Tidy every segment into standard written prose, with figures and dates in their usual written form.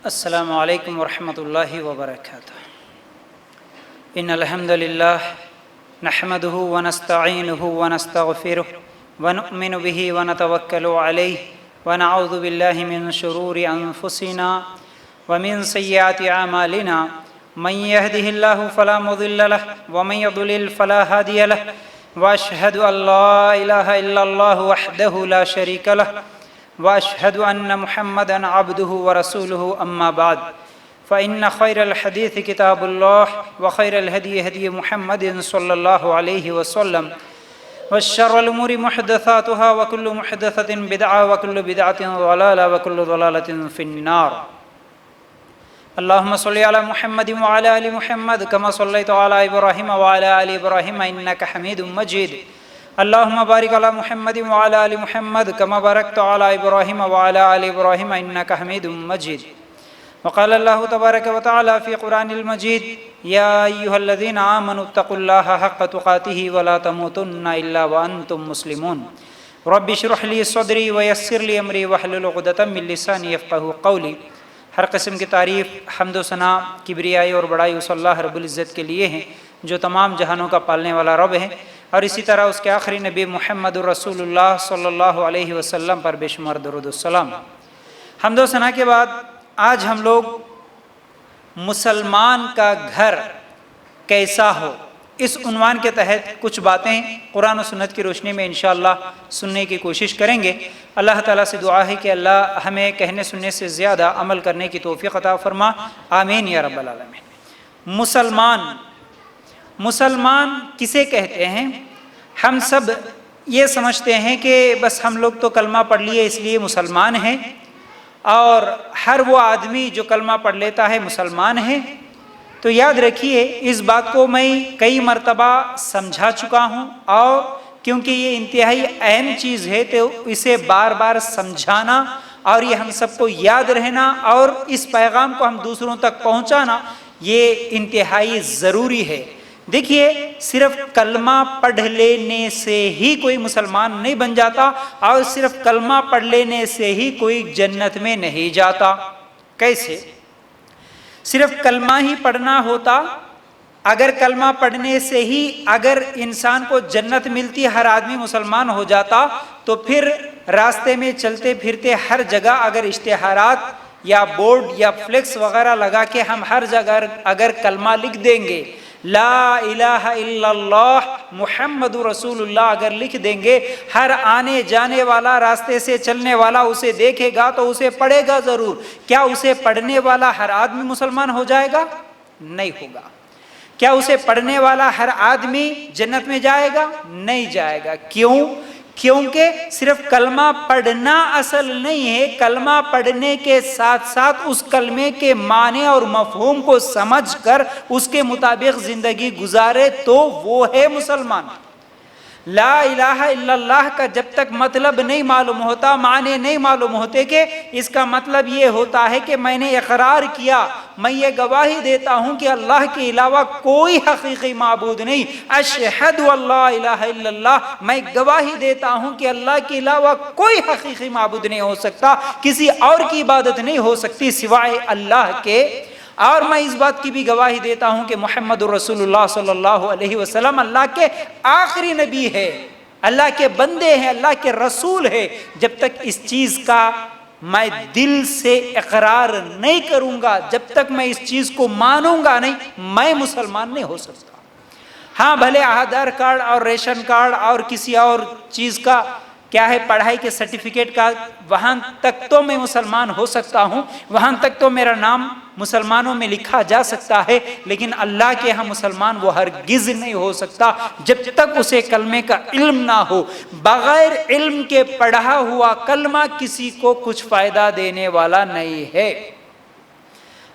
السلام علیکم ورحمۃ اللہ وبرکاتہ۔ ان الحمد للہ نحمده ونستعینه ونستغفره ونؤمن به ونتوکل علیہ ونعوذ باللہ من شرور انفسنا ومن سیئات اعمالنا من يهده الله فلا مضل له ومن يضلل فلا هادي له واشهد ان لا اله الا الله وحده لا شريك له واشهد ان محمدا عبده ورسوله اما بعد فان خير الحديث كتاب الله وخير الهدي هدي محمد صلى الله عليه وسلم وشر الامور محدثاتها وكل محدثة بدعة وكل بدعة ضلالة وكل ضلالة في النار۔ اللهم صل على محمد وعلى ال محمد كما صليت على ابراهيم وعلى ال ابراهيم انك حميد مجيد۔ اللهم بارك على محمد وعلى ال محمد كما باركت على ابراهيم وعلى ال ابراهيم انك حميد مجيد۔ وقال الله تبارك وتعالى في قرآن المجيد: يا ايها الذين آمنوا اتقوا الله حق تقاته ولا تموتن الا وانتم مسلمون۔ رب اشرح لي صدري ويسر لي امري واحلل عقدة من لساني يفقهوا قولي۔ ہر قسم کی تعریف، حمد و ثنا، کبریائی اور بڑائی اس اللہ رب العزت کے لیے ہیں جو تمام جہانوں کا پالنے والا رب ہے، اور اسی طرح اس کے آخری نبی محمد رسول اللہ صلی اللہ علیہ وسلم پر بے شمار درود السلام۔ حمد و ثنا کے بعد آج ہم لوگ مسلمان کا گھر کیسا ہو، اس عنوان کے تحت کچھ باتیں قرآن و سنت کی روشنی میں انشاءاللہ سننے کی کوشش کریں گے۔ اللہ تعالیٰ سے دعا ہے کہ اللہ ہمیں کہنے سننے سے زیادہ عمل کرنے کی توفیق عطا فرما، آمین یا رب العالمین۔ مسلمان کسے کہتے ہیں؟ ہم سب یہ سمجھتے ہیں کہ بس ہم لوگ تو کلمہ پڑھ لیے اس لیے مسلمان ہیں، اور ہر وہ آدمی جو کلمہ پڑھ لیتا ہے مسلمان ہے۔ تو یاد رکھیے، اس بات کو میں کئی مرتبہ سمجھا چکا ہوں، اور کیونکہ یہ انتہائی اہم چیز ہے تو اسے بار بار سمجھانا اور یہ ہم سب کو یاد رہنا اور اس پیغام کو ہم دوسروں تک پہنچانا یہ انتہائی ضروری ہے۔ دیکھیے، صرف کلمہ پڑھ لینے سے ہی کوئی مسلمان نہیں بن جاتا، اور صرف کلمہ پڑھ لینے سے ہی کوئی جنت میں نہیں جاتا۔ کیسے؟ صرف کلمہ ہی پڑھنا ہوتا، اگر کلمہ پڑھنے سے ہی اگر انسان کو جنت ملتی، ہر آدمی مسلمان ہو جاتا، تو پھر راستے میں چلتے پھرتے ہر جگہ اگر اشتہارات یا بورڈ یا فلیکس وغیرہ لگا کے ہم ہر جگہ اگر کلمہ لکھ دیں گے، لا الہ الا اللہ محمد رسول اللہ اگر لکھ دیں گے، ہر آنے جانے والا، راستے سے چلنے والا اسے دیکھے گا تو اسے پڑھے گا ضرور۔ کیا اسے پڑھنے والا ہر آدمی مسلمان ہو جائے گا؟ نہیں ہوگا۔ کیا اسے پڑھنے والا ہر آدمی جنت میں جائے گا؟ نہیں جائے گا۔ کیوں؟ کیونکہ صرف کلمہ پڑھنا اصل نہیں ہے، کلمہ پڑھنے کے ساتھ ساتھ اس کلمے کے معنی اور مفہوم کو سمجھ کر اس کے مطابق زندگی گزارے تو وہ ہے مسلمان۔ لا الہ الا اللہ کا جب تک مطلب نہیں معلوم ہوتا، معنی نہیں معلوم ہوتے، کہ اس کا مطلب یہ ہوتا ہے کہ میں نے اقرار کیا، میں یہ گواہی دیتا ہوں کہ اللہ کے علاوہ کوئی حقیقی معبود نہیں، اشہد ان لا الہ الا اللہ، میں گواہی دیتا ہوں کہ اللہ کے علاوہ کوئی حقیقی معبود نہیں ہو سکتا، کسی اور کی عبادت نہیں ہو سکتی سوائے اللہ کے، اور میں اس بات کی بھی گواہی دیتا ہوں کہ محمد رسول اللہ صلی اللہ علیہ وسلم اللہ کے آخری نبی ہے، اللہ کے بندے ہیں، اللہ کے رسول ہے۔ جب تک اس چیز کا میں دل سے اقرار نہیں کروں گا، جب تک میں اس چیز کو مانوں گا نہیں، میں مسلمان نہیں ہو سکتا۔ ہاں، بھلے آدھار کارڈ اور ریشن کارڈ اور کسی اور چیز کا کیا ہے، پڑھائی کے سرٹیفکیٹ کا، وہاں تک تو میں مسلمان ہو سکتا ہوں، وہاں تک تو میرا نام مسلمانوں میں لکھا جا سکتا ہے، لیکن اللہ کے ہاں مسلمان وہ ہرگز نہیں ہو سکتا جب تک اسے کلمے کا علم نہ ہو۔ بغیر علم کے پڑھا ہوا کلمہ کسی کو کچھ فائدہ دینے والا نہیں ہے۔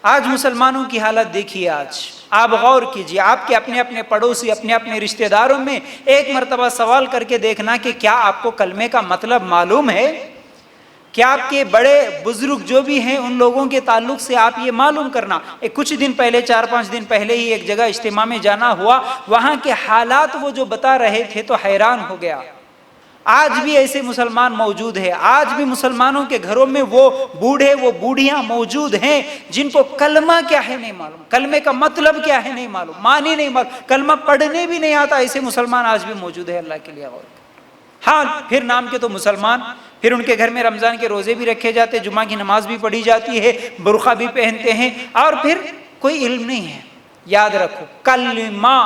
آج مسلمانوں کی حالت دیکھیے، آج آپ غور کیجیے، آپ کے اپنے اپنے پڑوسی، اپنے اپنے رشتہ داروں میں ایک مرتبہ سوال کر کے دیکھنا کہ کیا آپ کو کلمے کا مطلب معلوم ہے؟ کیا آپ کے بڑے بزرگ جو بھی ہیں ان لوگوں کے تعلق سے آپ یہ معلوم کرنا۔ کچھ دن پہلے، 4-5 دن پہلے ہی ایک جگہ اجتماع میں جانا ہوا، وہاں کے حالات وہ جو بتا رہے تھے تو حیران ہو گیا۔ آج بھی ایسے مسلمان موجود ہیں، آج بھی مسلمانوں کے گھروں میں وہ بوڑھے وہ بوڑھیاں موجود ہیں جن کو کلمہ کیا ہے نہیں معلوم، کلمے کا مطلب کیا ہے نہیں معلوم، معنی نہیں معلوم، کلمہ پڑھنے بھی نہیں آتا، ایسے مسلمان آج بھی موجود ہیں۔ اللہ کے لیے غور کریں۔ ہاں پھر نام کے تو مسلمان، پھر ان کے گھر میں رمضان کے روزے بھی رکھے جاتے، جمعہ کی نماز بھی پڑھی جاتی ہے، برقع بھی پہنتے ہیں، اور پھر کوئی علم نہیں ہے۔ یاد رکھو کلمہ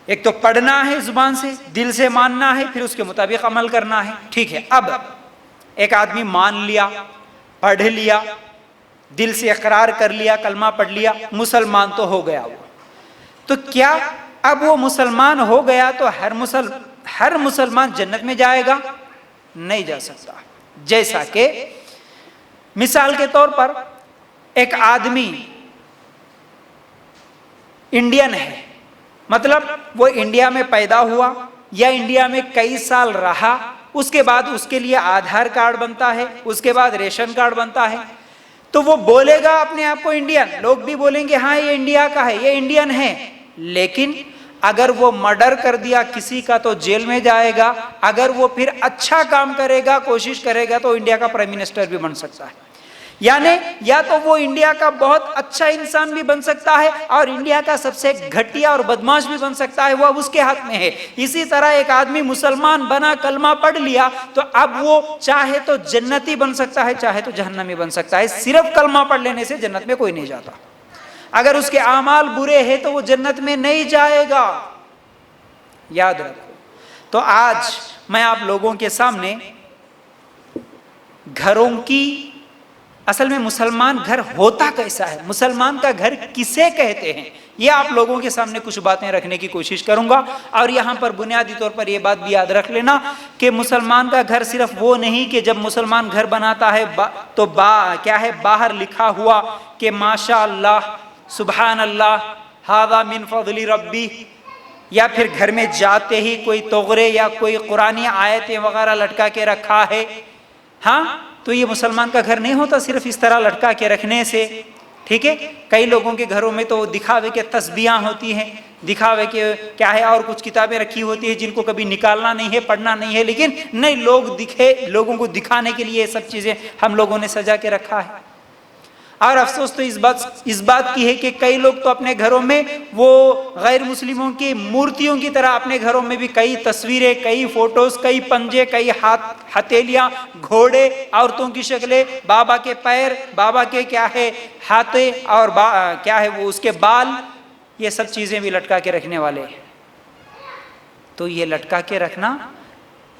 ایک تو پڑھنا ہے زبان سے، دل سے ماننا ہے، پھر اس کے مطابق عمل کرنا ہے، ٹھیک ہے۔ اب ایک آدمی مان لیا، پڑھ لیا، دل سے اقرار کر لیا، کلمہ پڑھ لیا، مسلمان تو ہو گیا وہ، تو کیا اب وہ مسلمان ہو گیا تو ہر مسلمان جنت میں جائے گا؟ نہیں جا سکتا۔ جیسا کہ مثال کے طور پر ایک آدمی انڈین ہے، مطلب وہ انڈیا میں پیدا ہوا یا انڈیا میں کئی سال رہا، اس کے بعد اس کے لیے آدھار کارڈ بنتا ہے، اس کے بعد ریشن کارڈ بنتا ہے، تو وہ بولے گا اپنے آپ کو انڈین، لوگ بھی بولیں گے ہاں یہ انڈیا کا ہے، یہ انڈین ہے، لیکن اگر وہ مرڈر کر دیا کسی کا تو جیل میں جائے گا، اگر وہ پھر اچھا کام کرے گا، کوشش کرے گا، تو انڈیا کا پرائم منسٹر بھی بن سکتا ہے۔ یعنی یا تو وہ انڈیا کا بہت اچھا انسان بھی بن سکتا ہے اور انڈیا کا سب سے گھٹیا اور بدماش بھی بن سکتا ہے، وہ اب اس کے ہاتھ میں ہے۔ اسی طرح ایک آدمی مسلمان بنا، کلمہ پڑھ لیا، تو اب وہ چاہے تو جنتی بن سکتا ہے، چاہے تو جہنمی بن سکتا ہے۔ صرف کلمہ پڑھ لینے سے جنت میں کوئی نہیں جاتا، اگر اس کے اعمال برے ہیں تو وہ جنت میں نہیں جائے گا، یاد رکھو۔ تو آج میں آپ لوگوں کے سامنے گھروں کی، اصل میں مسلمان گھر ہوتا کیسا ہے، مسلمان کا گھر کسے کہتے ہیں، یہ آپ لوگوں کے سامنے کچھ باتیں رکھنے کی کوشش کروں گا۔ اور یہاں پر بنیادی طور پر یہ بات بھی یاد رکھ لینا کہ مسلمان کا گھر صرف وہ نہیں کہ جب مسلمان گھر بناتا ہے تو کیا ہے باہر لکھا ہوا کہ ماشاء اللہ، سبحان اللہ، ھذا من فضل ربی، یا پھر گھر میں جاتے ہی کوئی تغرے یا کوئی قرآنی آیتیں وغیرہ لٹکا کے رکھا ہے، ہاں تو یہ مسلمان کا گھر نہیں ہوتا صرف اس طرح لٹکا کے رکھنے سے، ٹھیک ہے۔ کئی لوگوں کے گھروں میں تو دکھاوے کے تسبیحاں ہوتی ہیں، دکھاوے کے کیا ہے، اور کچھ کتابیں رکھی ہوتی ہیں جن کو کبھی نکالنا نہیں ہے، پڑھنا نہیں ہے، لیکن نہیں لوگوں کو دکھانے کے لیے یہ سب چیزیں ہم لوگوں نے سجا کے رکھا ہے۔ اور افسوس تو اس بات کی ہے کہ کئی لوگ تو اپنے گھروں میں وہ غیر مسلموں کی مورتیوں کی طرح اپنے گھروں میں بھی کئی تصویریں، کئی فوٹوز، کئی پنجے، کئی ہتھیلیاں، گھوڑے، عورتوں کی شکلیں، بابا کے پیر، بابا کے کیا ہے ہاتھیں، اور کیا ہے وہ اس کے بال، یہ سب چیزیں بھی لٹکا کے رکھنے والے ہیں۔ تو یہ لٹکا کے رکھنا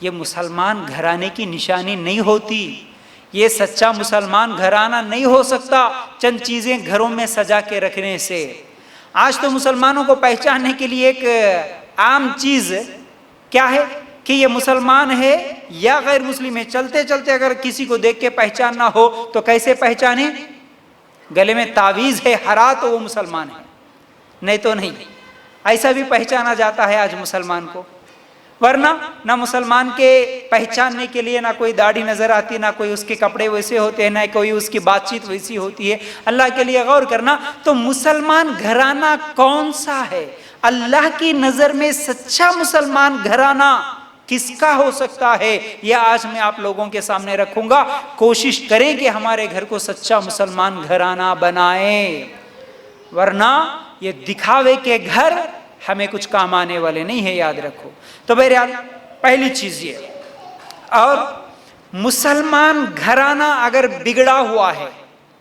یہ مسلمان گھرانے کی نشانی نہیں ہوتی، یہ سچا مسلمان گھرانہ نہیں ہو سکتا چند چیزیں گھروں میں سجا کے رکھنے سے۔ آج تو مسلمانوں کو پہچاننے کے لیے ایک عام چیز کیا ہے کہ یہ مسلمان ہے یا غیر مسلم ہے، چلتے چلتے اگر کسی کو دیکھ کے پہچاننا ہو تو کیسے پہچانے؟ گلے میں تعویذ ہے ہرا تو وہ مسلمان ہے، نہیں تو نہیں، ایسا بھی پہچانا جاتا ہے آج مسلمان کو۔ ورنہ نہ مسلمان کے پہچاننے کے لیے نہ کوئی داڑھی نظر آتی، نہ کوئی اس کے کپڑے ویسے ہوتے ہیں، نہ کوئی اس کی بات چیت ویسی ہوتی ہے۔ اللہ کے لیے غور کرنا، تو مسلمان گھرانہ کون سا ہے؟ اللہ کی نظر میں سچا مسلمان گھرانہ کس کا ہو سکتا ہے، یہ آج میں آپ لوگوں کے سامنے رکھوں گا۔ کوشش کریں کہ ہمارے گھر کو سچا مسلمان گھرانہ بنائیں، ورنہ یہ دکھاوے کے گھر ہمیں کچھ کام آنے والے نہیں ہیں، یاد رکھو۔ تو بہرحال پہلی چیز یہ، اور مسلمان گھرانہ اگر بگڑا ہوا ہے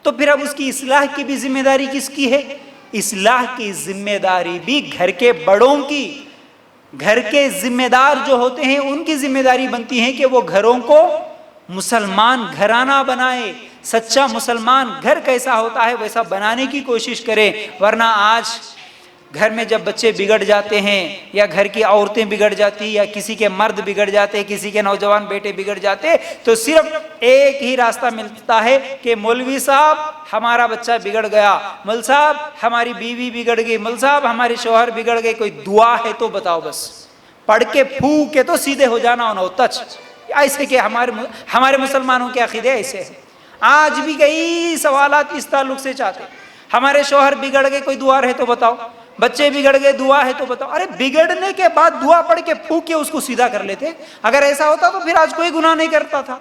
تو پھر اب اس کی اصلاح کی بھی ذمہ داری کس کی ہے؟ اصلاح کی ذمہ داری بھی گھر کے بڑوں کی، گھر کے ذمہ دار جو ہوتے ہیں ان کی ذمہ داری بنتی ہے کہ وہ گھروں کو مسلمان گھرانہ بنائے، سچا مسلمان گھر کیسا ہوتا ہے ویسا بنانے کی کوشش کرے۔ ورنہ آج گھر میں جب بچے بگڑ جاتے ہیں، یا گھر کی عورتیں بگڑ جاتی، یا کسی کے مرد بگڑ جاتے، کسی کے نوجوان بیٹے بگڑ جاتے، تو صرف ایک ہی راستہ ملتا ہے کہ مولوی صاحب ہمارا بچہ بگڑ گیا، مول صاحب ہماری بیوی بگڑ گئی، مول صاحب ہمارے شوہر بگڑ گئے، کوئی دعا ہے تو بتاؤ، بس پڑھ کے پھونک کے تو سیدھے ہو جانا اور تچ، ایسے کہ ہمارے مسلمانوں کے عقیدے ایسے ہیں۔ آج بھی کئی سوالات اس تعلق سے چاہتے، ہمارے شوہر بگڑ گئے، کوئی دعا ہے تو بتاؤ، بچے بگڑ گئے دعا ہے تو بتاؤ، ارے بگڑنے کے بعد دعا پڑھ کے پھونک کے اس کو سیدھا کر لیتے. اگر ایسا ہوتا تو پھر آج کوئی گناہ نہیں کرتا تھا.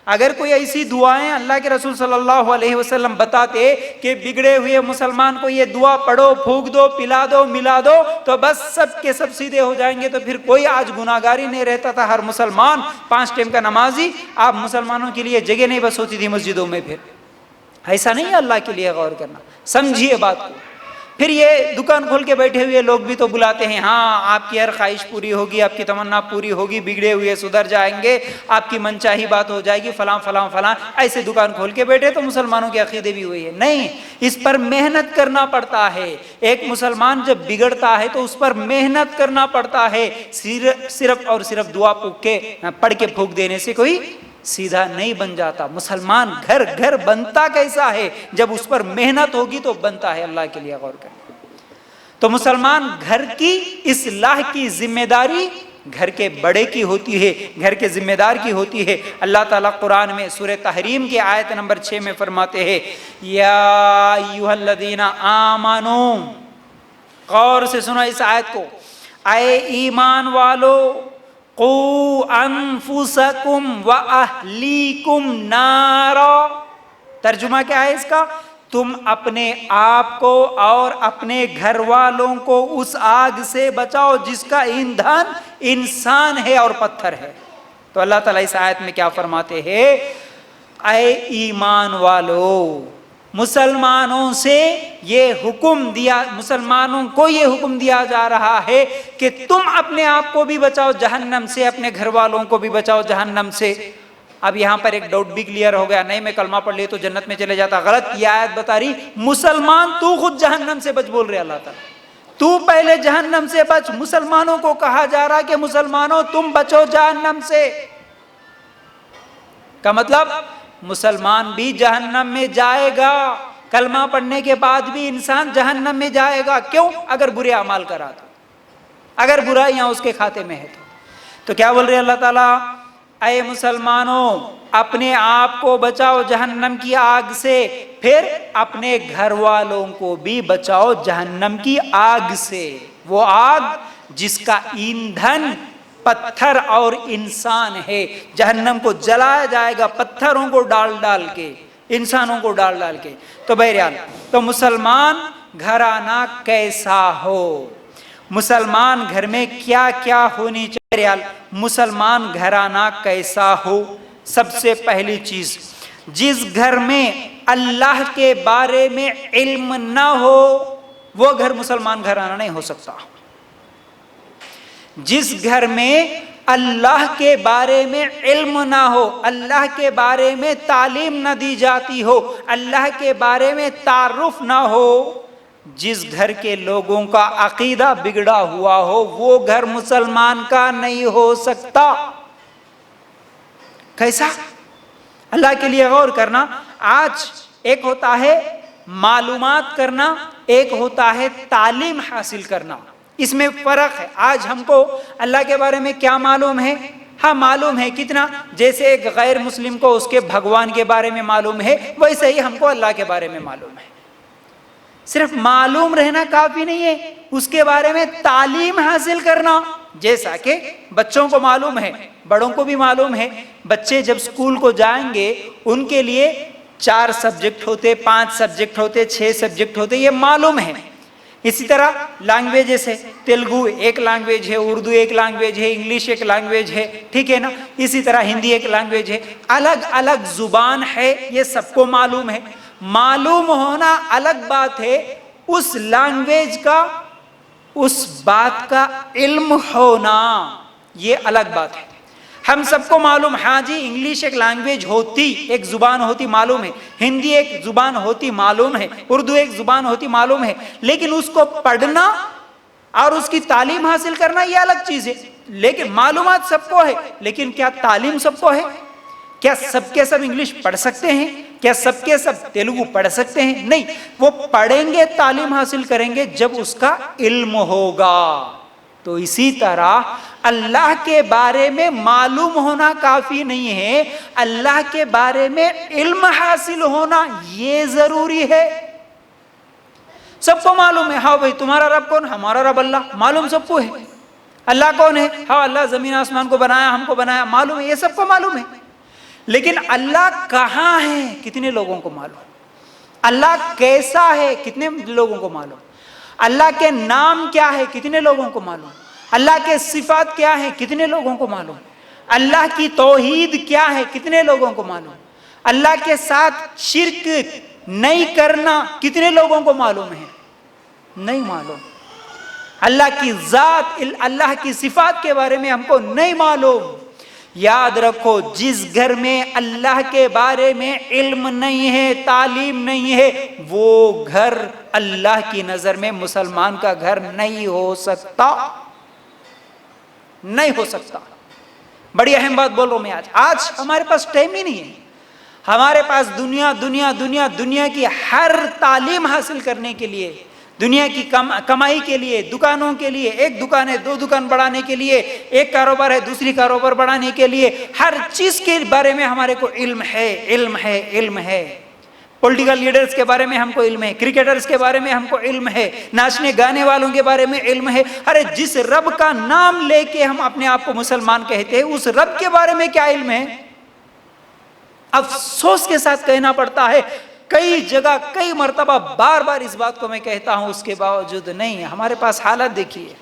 اگر کوئی ایسی دعائیں اللہ کے رسول صلی اللہ علیہ وسلم بتاتے کہ بگڑے ہوئے مسلمان کو یہ دعا پڑھو، پھونک دو، پلا دو، ملا دو، تو بس سب کے سب سیدھے ہو جائیں گے، تو پھر کوئی آج گناہگاری نہیں رہتا تھا. ہر مسلمان 5 ٹائم کا نمازی. آپ مسلمانوں کے لیے جگہ نہیں بس ہوتی تھی مسجدوں میں. پھر ایسا نہیں ہے. اللہ کے لیے غور کرنا، سمجھیے بات کو. پھر یہ دکان کھول کے بیٹھے ہوئے لوگ بھی تو بلاتے ہیں، ہاں آپ کی ہر خواہش پوری ہوگی، آپ کی تمنا پوری ہوگی، بگڑے ہوئے سدھر جائیں گے، آپ کی من چاہی بات ہو جائے گی، فلاں فلاں فلاں. ایسے دکان کھول کے بیٹھے تو مسلمانوں کے عقیدے بھی ہوئی ہے. نہیں، اس پر محنت کرنا پڑتا ہے. ایک مسلمان جب بگڑتا ہے تو اس پر محنت کرنا پڑتا ہے. صرف اور صرف دعا پڑھ کے پھونک دینے سے کوئی سیدھا نہیں بن جاتا. مسلمان گھر بنتا کیسا ہے؟ جب اس پر محنت ہوگی تو بنتا ہے. اللہ کے لیے غور کریں. تو مسلمان گھر کی اصلاح کی ذمہ داری گھر کے بڑے کی ہوتی ہے، گھر کے ذمہ دار کی ہوتی ہے. اللہ تعالیٰ قرآن میں سورہ تحریم کی آیت نمبر 6 میں فرماتے ہیں، یا ایھا الذین آمنو. غور سے سنو اس آیت کو. اے ایمان والو، قوا انفسکم واہلیکم نارا. ترجمہ کیا ہے اس کا؟ تم اپنے آپ کو اور اپنے گھر والوں کو اس آگ سے بچاؤ جس کا ایندھن انسان ہے اور پتھر ہے. تو اللہ تعالیٰ اس آیت میں کیا فرماتے ہیں؟ اے ایمان والو، مسلمانوں سے یہ حکم دیا، مسلمانوں کو یہ حکم دیا جا رہا ہے کہ تم اپنے آپ کو بھی بچاؤ جہنم سے، اپنے گھر والوں کو بھی بچاؤ جہنم سے. اب یہاں پر ایک ڈاؤٹ بھی کلیئر ہو گیا، نہیں میں کلمہ پڑھ لی تو جنت میں چلے جاتا. غلط. یہ آیت بتا رہی مسلمان تو خود جہنم سے بچ بول رہے اللہ تعالیٰ. تو پہلے جہنم سے بچ. مسلمانوں کو کہا جا رہا کہ مسلمانوں تم بچو جہنم سے. کا مطلب مسلمان بھی جہنم میں جائے گا. کلمہ پڑھنے کے بعد بھی انسان جہنم میں جائے گا. کیوں؟ اگر برے اعمال کرا تو، اگر برائیاں اس کے کھاتے میں ہے تو کیا بول رہے اللہ تعالیٰ؟ اے مسلمانوں، اپنے آپ کو بچاؤ جہنم کی آگ سے، پھر اپنے گھر والوں کو بھی بچاؤ جہنم کی آگ سے. وہ آگ جس کا ایندھن پتھر اور انسان ہے. جہنم کو جلایا جائے گا پتھروں کو ڈال ڈال کے، انسانوں کو ڈال ڈال کے. تو بہرحال تو مسلمان گھرانہ کیسا ہو، مسلمان گھر میں کیا کیا ہونی چاہیے؟ مسلمان گھرانہ کیسا ہو؟ سب سے پہلی چیز، جس گھر میں اللہ کے بارے میں علم نہ ہو وہ گھر مسلمان گھرانہ نہیں ہو سکتا. جس گھر میں اللہ کے بارے میں علم نہ ہو، اللہ کے بارے میں تعلیم نہ دی جاتی ہو، اللہ کے بارے میں تعارف نہ ہو، جس گھر کے لوگوں کا عقیدہ بگڑا ہوا ہو، وہ گھر مسلمان کا نہیں ہو سکتا. کیسا؟ اللہ کے لیے غور کرنا. آج ایک ہوتا ہے معلومات کرنا، ایک ہوتا ہے تعلیم حاصل کرنا. اس میں فرق ہے. آج ہم کو اللہ کے بارے میں کیا معلوم ہے؟ ہاں معلوم ہے. کتنا؟ جیسے ایک غیر مسلم کو اس کے بھگوان کے بارے میں معلوم ہے، ویسے ہی ہم کو اللہ کے بارے میں معلوم ہے. صرف معلوم رہنا کافی نہیں ہے، اس کے بارے میں تعلیم حاصل کرنا. جیسا کہ بچوں کو معلوم ہے، بڑوں کو بھی معلوم ہے. بچے جب اسکول کو جائیں گے ان کے لیے 4 سبجیکٹ ہوتے، 5 سبجیکٹ ہوتے، 6 سبجیکٹ ہوتے، یہ معلوم ہے. اسی طرح لینگویجز ہے، تیلگو ایک لینگویج ہے، اردو ایک لینگویج ہے، انگلش ایک لینگویج ہے، ٹھیک ہے نا. اسی طرح ہندی ایک لینگویج ہے، الگ الگ زبان ہے، یہ سب کو معلوم ہے. معلوم ہونا الگ بات ہے، اس لینگویج کا، اس بات کا علم ہونا یہ الگ بات ہے. ہم سب کو معلوم، ہاں جی انگلش ایک لینگویج ہوتی، ایک زبان ہوتی، معلوم ہے. ہندی ایک زبان ہوتی، معلوم ہے. اردو ایک زبان ہوتی، معلوم ہے. لیکن اس کو پڑھنا اور اس کی تعلیم حاصل کرنا یہ الگ چیز ہے. لیکن معلومات سب کو ہے، لیکن کیا تعلیم سب کو ہے؟ کیا سب کے سب انگلش پڑھ سکتے ہیں؟ کیا سب کے سب تیلگو پڑھ سکتے ہیں؟ نہیں. وہ پڑھیں گے، تعلیم حاصل کریں گے جب اس کا علم ہوگا. تو اسی طرح اللہ کے بارے میں معلوم ہونا کافی نہیں ہے، اللہ کے بارے میں علم حاصل ہونا یہ ضروری ہے. سب کو معلوم ہے. ہاں بھائی تمہارا رب کون؟ ہمارا رب اللہ، معلوم سب کو ہے. اللہ کون ہے؟ ہاں اللہ زمین آسمان کو بنایا، ہم کو بنایا، معلوم ہے، یہ سب کو معلوم ہے. لیکن اللہ کہاں ہے کتنے لوگوں کو معلوم؟ اللہ کیسا ہے کتنے لوگوں کو معلوم؟ اللہ کے نام کیا ہے کتنے لوگوں کو معلوم؟ اللہ کے صفات کیا ہے کتنے لوگوں کو معلوم؟ اللہ کی توحید کیا ہے کتنے لوگوں کو معلوم؟ اللہ کے ساتھ شرک نہیں کرنا کتنے لوگوں کو معلوم ہے؟ نہیں معلوم. اللہ کی ذات، اللہ کی صفات کے بارے میں ہم کو نہیں معلوم. یاد رکھو، جس گھر میں اللہ کے بارے میں علم نہیں ہے، تعلیم نہیں ہے، وہ گھر اللہ کی نظر میں مسلمان کا گھر نہیں ہو سکتا. نہیں ہو سکتا. بڑی اہم بات بول رہا ہوں میں. آج ہمارے پاس ٹائم ہی نہیں ہے. ہمارے پاس دنیا کی ہر تعلیم حاصل کرنے کے لیے، دنیا کی کمائی کے لیے، دکانوں کے لیے، ایک دکان ہے 2 دکان بڑھانے کے لیے، ایک کاروبار ہے دوسری کاروبار بڑھانے کے لیے، ہر چیز کے بارے میں ہمارے کو علم ہے. پولیٹیکل لیڈرز کے بارے میں ہم کو علم ہے، کرکٹرز کے بارے میں ہم کو علم ہے، ناچنے گانے والوں کے بارے میں علم ہے. ارے جس رب کا نام لے کے ہم اپنے آپ کو مسلمان کہتے ہیں، اس رب کے بارے میں کیا علم ہے؟ افسوس کے ساتھ کہنا پڑتا ہے، کئی جگہ کئی مرتبہ بار بار اس بات کو میں کہتا ہوں، اس کے باوجود نہیں. ہمارے پاس حالت دیکھیے.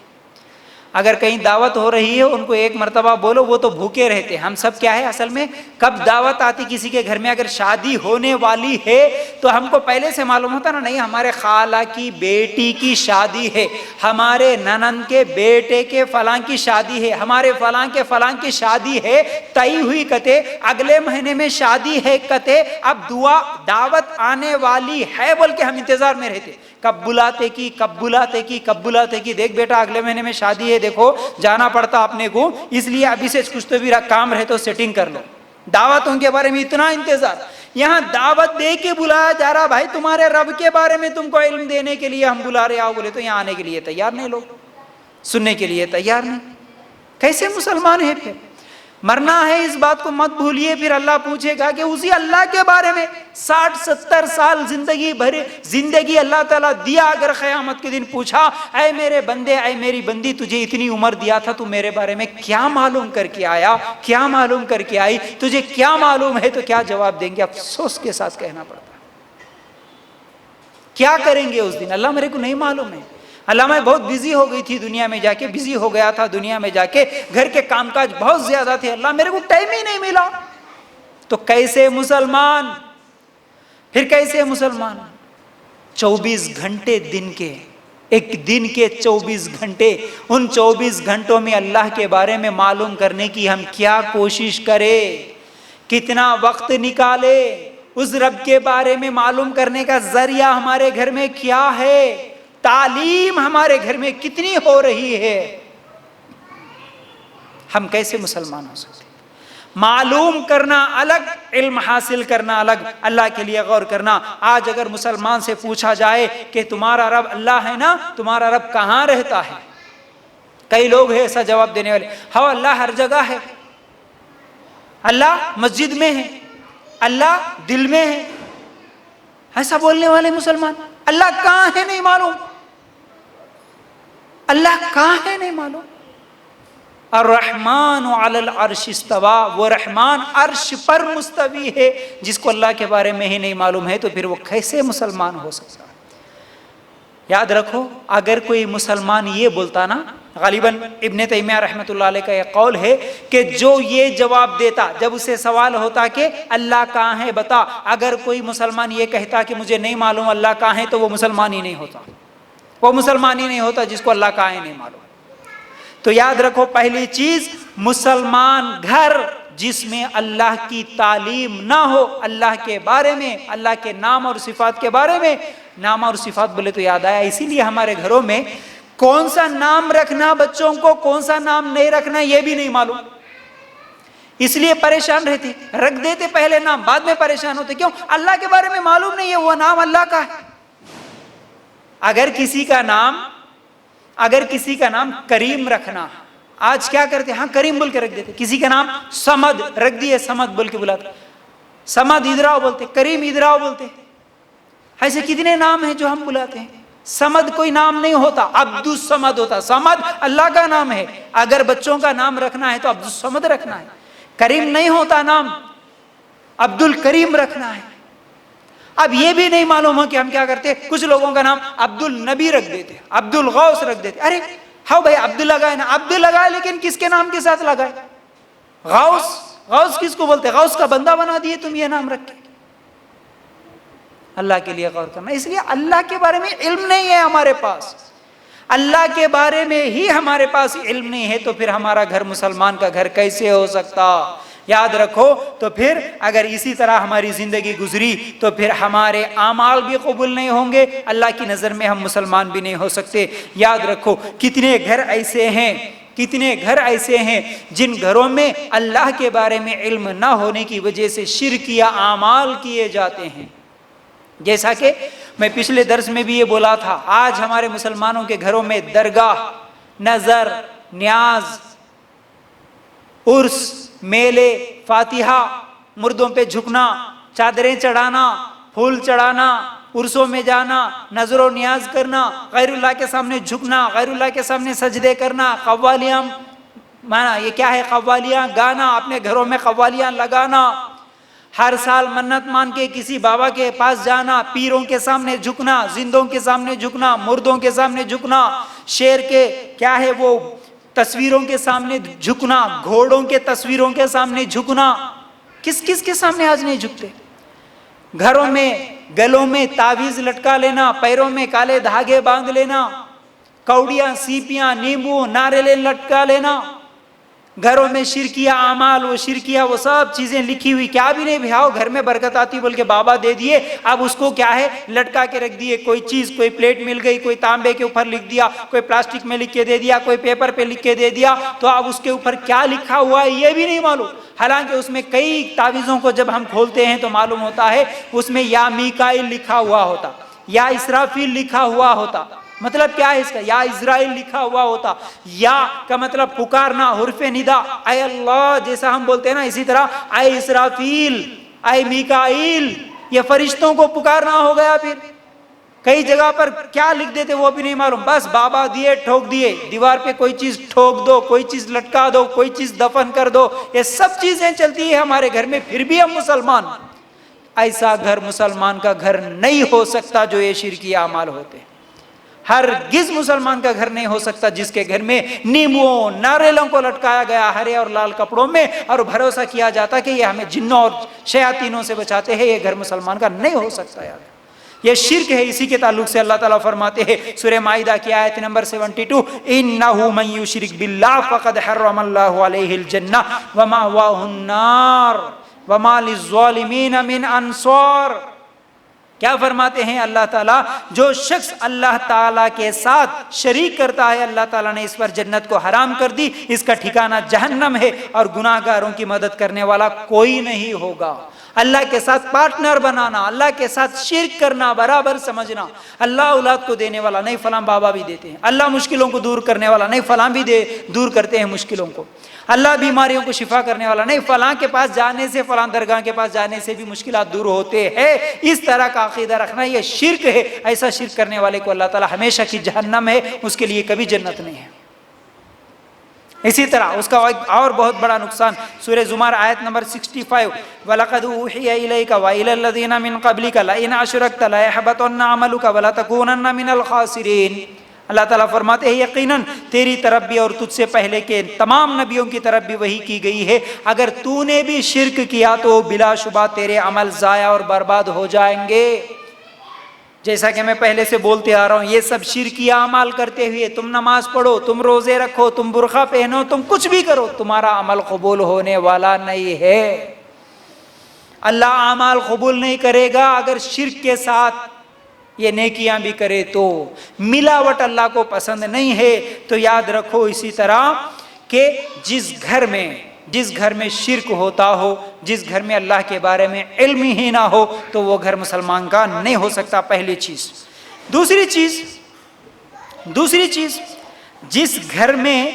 اگر کہیں دعوت ہو رہی ہے، ان کو 1 مرتبہ بولو، وہ تو بھوکے رہتے. ہم سب کیا ہے اصل میں، کب دعوت آتی کسی کے گھر میں، اگر شادی ہونے والی ہے تو ہم کو پہلے سے معلوم ہوتا نا، نہیں ہمارے خالہ کی بیٹی کی شادی ہے، ہمارے ننند کے بیٹے کے فلاں کی شادی ہے، ہمارے فلاں کے فلاں کی شادی ہے، طے ہوئی کتے، اگلے مہینے میں شادی ہے کتے، اب دعوت آنے والی ہے بول کے ہم انتظار میں رہتے. کب بلاتے کی دیکھ بیٹا اگلے مہینے میں شادی ہے، دیکھو جانا پڑتا اپنے کو، اس لیے ابھی سے کچھ تو بھی کام رہے تو سیٹنگ کر لو. دعوتوں کے بارے میں اتنا انتظار. یہاں دعوت دے کے بلایا جا رہا، بھائی تمہارے رب کے بارے میں تم کو علم دینے کے لیے ہم بلا رہے، آؤ بولے تو یہاں آنے کے لیے تیار نہیں، لوگ سننے کے لیے تیار نہیں. کیسے مسلمان ہے؟ پھر مرنا ہے، اس بات کو مت بھولیے. پھر اللہ پوچھے گا کہ اسی اللہ کے بارے میں 60-70 سال زندگی اللہ تعالیٰ دیا، اگر قیامت کے دن پوچھا، اے میرے بندے، اے میری بندی، تجھے اتنی عمر دیا تھا، تو میرے بارے میں کیا معلوم کر کے آیا، کیا معلوم کر کے آئی، تجھے کیا معلوم ہے؟ تو کیا جواب دیں گے؟ افسوس کے ساتھ کہنا پڑتا ہے. کیا کریں گے اس دن؟ اللہ میرے کو نہیں معلوم ہے، اللہ میں بہت بزی ہو گئی تھی دنیا میں جا کے، بزی ہو گیا تھا دنیا میں جا کے، گھر کے کام کاج بہت زیادہ تھے، اللہ میرے کو ٹائم ہی نہیں ملا. تو کیسے مسلمان؟ پھر کیسے مسلمان؟ 24 گھنٹے دن کے، ایک دن کے 24 گھنٹے، ان 24 گھنٹوں میں اللہ کے بارے میں معلوم کرنے کی ہم کیا کوشش کریں، کتنا وقت نکالے، اس رب کے بارے میں معلوم کرنے کا ذریعہ ہمارے گھر میں کیا ہے، تعلیم ہمارے گھر میں کتنی ہو رہی ہے. ہم کیسے مسلمان ہو سکتے؟ معلوم کرنا الگ، علم حاصل کرنا الگ، اللہ کے لیے غور کرنا. آج اگر مسلمان سے پوچھا جائے کہ تمہارا رب اللہ ہے نا، تمہارا رب کہاں رہتا ہے؟ کئی لوگ ہیں ایسا جواب دینے والے، ہاں اللہ ہر جگہ ہے، اللہ مسجد میں ہے، اللہ دل میں ہے. ایسا بولنے والے مسلمان، اللہ کہاں ہے نہیں معلوم، اللہ کہاں ہے نہیں معلوم. الرحمن علی العرش استوى، وہ رحمان عرش پر مستوی ہے. جس کو اللہ کے بارے میں ہی نہیں معلوم ہے تو پھر وہ کیسے مسلمان ہو سکتا ہے؟ یاد رکھو، اگر کوئی مسلمان یہ بولتا نا، غالباً ابن تیمیہ رحمۃ اللہ علیہ کا یہ قول ہے کہ جو یہ جواب دیتا جب اسے سوال ہوتا کہ اللہ کہاں ہے بتا، اگر کوئی مسلمان یہ کہتا کہ مجھے نہیں معلوم اللہ کہاں ہے، تو وہ مسلمان ہی نہیں ہوتا. وہ مسلمان ہی نہیں ہوتا جس کو اللہ کہاں ہے نہیں معلوم. تو یاد رکھو، پہلی چیز، مسلمان گھر جس میں اللہ کی تعلیم نہ ہو، اللہ کے بارے میں، اللہ کے نام اور صفات کے بارے میں. نام اور صفات بولے تو یاد آیا، اسی لیے ہمارے گھروں میں کون سا نام رکھنا بچوں کو، کون سا نام نہیں رکھنا یہ بھی نہیں معلوم، اس لیے پریشان رہتے، رکھ دیتے پہلے نام، بعد میں پریشان ہوتے. کیوں؟ اللہ کے بارے میں معلوم نہیں ہے وہ نام اللہ کا ہے. اگر کسی کا نام کریم رکھنا، آج کیا کرتے؟ ہاں کریم بول کے رکھ دیتے. کسی کا نام سمد رکھ دیے، سمد بول کے بلاتے، سمد ادھر آؤ بولتے، کریم ادھر آؤ بولتے. ایسے کتنے نام ہیں جو ہم بلاتے ہیں. سمد کوئی نام نہیں ہوتا، عبد الصمد ہوتا. سمد اللہ کا نام ہے. اگر بچوں کا نام رکھنا ہے تو عبد الصمد رکھنا ہے. کریم نہیں ہوتا نام، عبد الکریم رکھنا ہے. اب یہ بھی نہیں معلوم ہو کہ ہم کیا کرتے، کچھ لوگوں کا نام عبد النبی رکھ دیتے، عبد الغوث رکھ دیتے. ارے ہاں بھائی عبد لگائے نا، عبد لگائے لیکن کس کے نام کے ساتھ لگائے؟ غوث. غوث کس کو بولتے؟ غوث کا بندہ بنا دیے تم یہ نام رکھ کے. اللہ کے لیے غور کرنا. اس لیے اللہ کے بارے میں علم نہیں ہے ہمارے پاس. اللہ کے بارے میں ہی ہمارے پاس علم نہیں ہے تو پھر ہمارا گھر مسلمان کا گھر کیسے ہو سکتا؟ یاد رکھو. تو پھر اگر اسی طرح ہماری زندگی گزری تو پھر ہمارے اعمال بھی قبول نہیں ہوں گے، اللہ کی نظر میں ہم مسلمان بھی نہیں ہو سکتے. یاد رکھو کتنے گھر ایسے ہیں، کتنے گھر ایسے ہیں جن گھروں میں اللہ کے بارے میں علم نہ ہونے کی وجہ سے شرکیہ اعمال کیے جاتے ہیں. جیسا کہ میں پچھلے درس میں بھی یہ بولا تھا، آج ہمارے مسلمانوں کے گھروں میں درگاہ، نظر، نیاز، عرس، میلے، فاتحہ، مردوں پہ جھکنا، چادریں چڑھانا، پھول چڑھانا، عرسوں میں جانا، نظر و نیاز کرنا، غیر اللہ کے سامنے جھکنا، غیر اللہ کے سامنے سجدے کرنا، قوالیاں مانا یہ کیا ہے؟ قوالیاں گانا، اپنے گھروں میں قوالیاں لگانا، ہر سال منت مان کے کسی بابا کے پاس جانا، پیروں کے سامنے جھکنا، زندوں کے سامنے جھکنا، مردوں کے سامنے جھکنا، شیر کے کیا ہے وہ تصویروں کے سامنے جھکنا، گھوڑوں کے تصویروں کے سامنے جھکنا. کس کس کے سامنے آج نہیں جھکتے؟ گھروں میں گلوں میں تعویذ لٹکا لینا، پیروں میں کالے دھاگے باندھ لینا، کوڑیاں، سیپیاں، نیمبو، ناریل لٹکا لینا، گھروں میں شرکیہ اعمال، وہ شرکیہ وہ سب چیزیں لکھی ہوئی، کیا بھی نہیں بھیاؤ گھر میں برکت آتی بول کے بابا دے دیے، اب اس کو کیا ہے لٹکا کے رکھ دیے. کوئی چیز، کوئی پلیٹ مل گئی، کوئی تانبے کے اوپر لکھ دیا، کوئی پلاسٹک میں لکھ کے دے دیا، کوئی پیپر پہ لکھ کے دے دیا، تو اب اس کے اوپر کیا لکھا ہوا ہے یہ بھی نہیں معلوم. حالانکہ اس میں کئی تعویذوں کو جب ہم کھولتے ہیں تو معلوم ہوتا ہے اس میں یا میکائیل لکھا ہوا ہوتا، یا اسرافیل لکھا ہوا ہوتا. مطلب کیا ہے اس کا؟ یا اسرائیل لکھا ہوا ہوتا. یا کا مطلب پکارنا، حرف ندا، اے اللہ جیسا ہم بولتے ہیں نا، اسی طرح اے اسرافیل، اے میکائیل، یہ فرشتوں کو پکارنا ہو گیا. پھر کئی جگہ پر کیا لکھ دیتے وہ بھی نہیں معلوم، بس بابا دیے ٹھوک دیے. دیوار پہ کوئی چیز ٹھوک دو، کوئی چیز لٹکا دو، کوئی چیز دفن کر دو، یہ سب چیزیں چلتی ہے ہمارے گھر میں، پھر بھی ہم مسلمان. ایسا گھر مسلمان کا گھر نہیں ہو سکتا جو یہ شرکی اعمال ہوتے ہیں. ہرگز مسلمان کا گھر نہیں ہو سکتا جس کے گھر میں نیمبو، ناریلوں کو لٹکایا گیا ہرے اور لال کپڑوں میں اور بھروسہ کیا جاتا کہ یہ ہمیں جنوں اور شیاطینوں سے بچاتے ہیں. یہ گھر مسلمان کا نہیں ہو سکتا یار، یہ شرک ہے. اسی کے تعلق سے اللہ تعالیٰ فرماتے ہیں سورہ مائدہ کی آیت نمبر 72، اِنَّهُ مَن يُشْرِكْ بِاللَّهِ فَقَدْ حَرَّمَ اللَّهُ عَلَيْهِ الْجَنَّةَ وَمَأْوَاهُ النَّارُ وَمَا لِلظَّالِمِينَ مِنْ أَنصَارٍ. کیا فرماتے ہیں اللہ تعالیٰ؟ جو شخص اللہ تعالیٰ کے ساتھ شریک کرتا ہے اللہ تعالیٰ نے اس پر جنت کو حرام کر دی، اس کا ٹھکانہ جہنم ہے اور گناہ گاروں کی مدد کرنے والا کوئی نہیں ہوگا. اللہ کے ساتھ پارٹنر بنانا، اللہ کے ساتھ شرک کرنا، برابر سمجھنا. اللہ اولاد کو دینے والا نہیں، فلاں بابا بھی دیتے ہیں. اللہ مشکلوں کو دور کرنے والا نہیں، فلاں بھی دور کرتے ہیں مشکلوں کو. اللہ بیماریوں کو شفا کرنے والا نہیں، فلاں کے پاس جانے سے، فلاں درگاہ کے پاس جانے سے بھی مشکلات دور ہوتے ہیں. اس طرح کا عقیدہ رکھنا یہ شرک ہے. ایسا شرک کرنے والے کو اللہ تعالیٰ ہمیشہ کی جہنم ہے، اس کے لیے کبھی جنت نہیں ہے. اسی طرح اس کا ایک اور بہت بڑا نقصان سورہ زمر آیت نمبر 65، وَلَقَدْ أُوحِيَ إِلَيْكَ وَإِلَى الَّذِينَ مِن قَبْلِكَ لَئِنْ أَشْرَكْتَ لَيَحْبَطَنَّ عَمَلُكَ وَلَتَكُونَنَّ مِنَ الْخَاسِرِينَ. اللہ تعالیٰ فرماتے ہیں یقیناً تیری طرف بھی اور تجھ سے پہلے کے تمام نبیوں کی طرف بھی وحی کی گئی ہے، اگر تو نے بھی شرک کیا تو بلا شبہ تیرے عمل ضائع اور برباد ہو جائیں گے. جیسا کہ میں پہلے سے بولتے آ رہا ہوں، یہ سب شرکیہ اعمال کرتے ہوئے تم نماز پڑھو، تم روزے رکھو، تم برقع پہنو، تم کچھ بھی کرو، تمہارا عمل قبول ہونے والا نہیں ہے. اللہ اعمال قبول نہیں کرے گا اگر شرک کے ساتھ یہ نیکیاں بھی کرے تو. ملاوٹ اللہ کو پسند نہیں ہے. تو یاد رکھو اسی طرح کہ جس گھر میں شرک ہوتا ہو، جس گھر میں اللہ کے بارے میں علم ہی نہ ہو تو وہ گھر مسلمان کا نہیں ہو سکتا. پہلی چیز. دوسری چیز جس گھر میں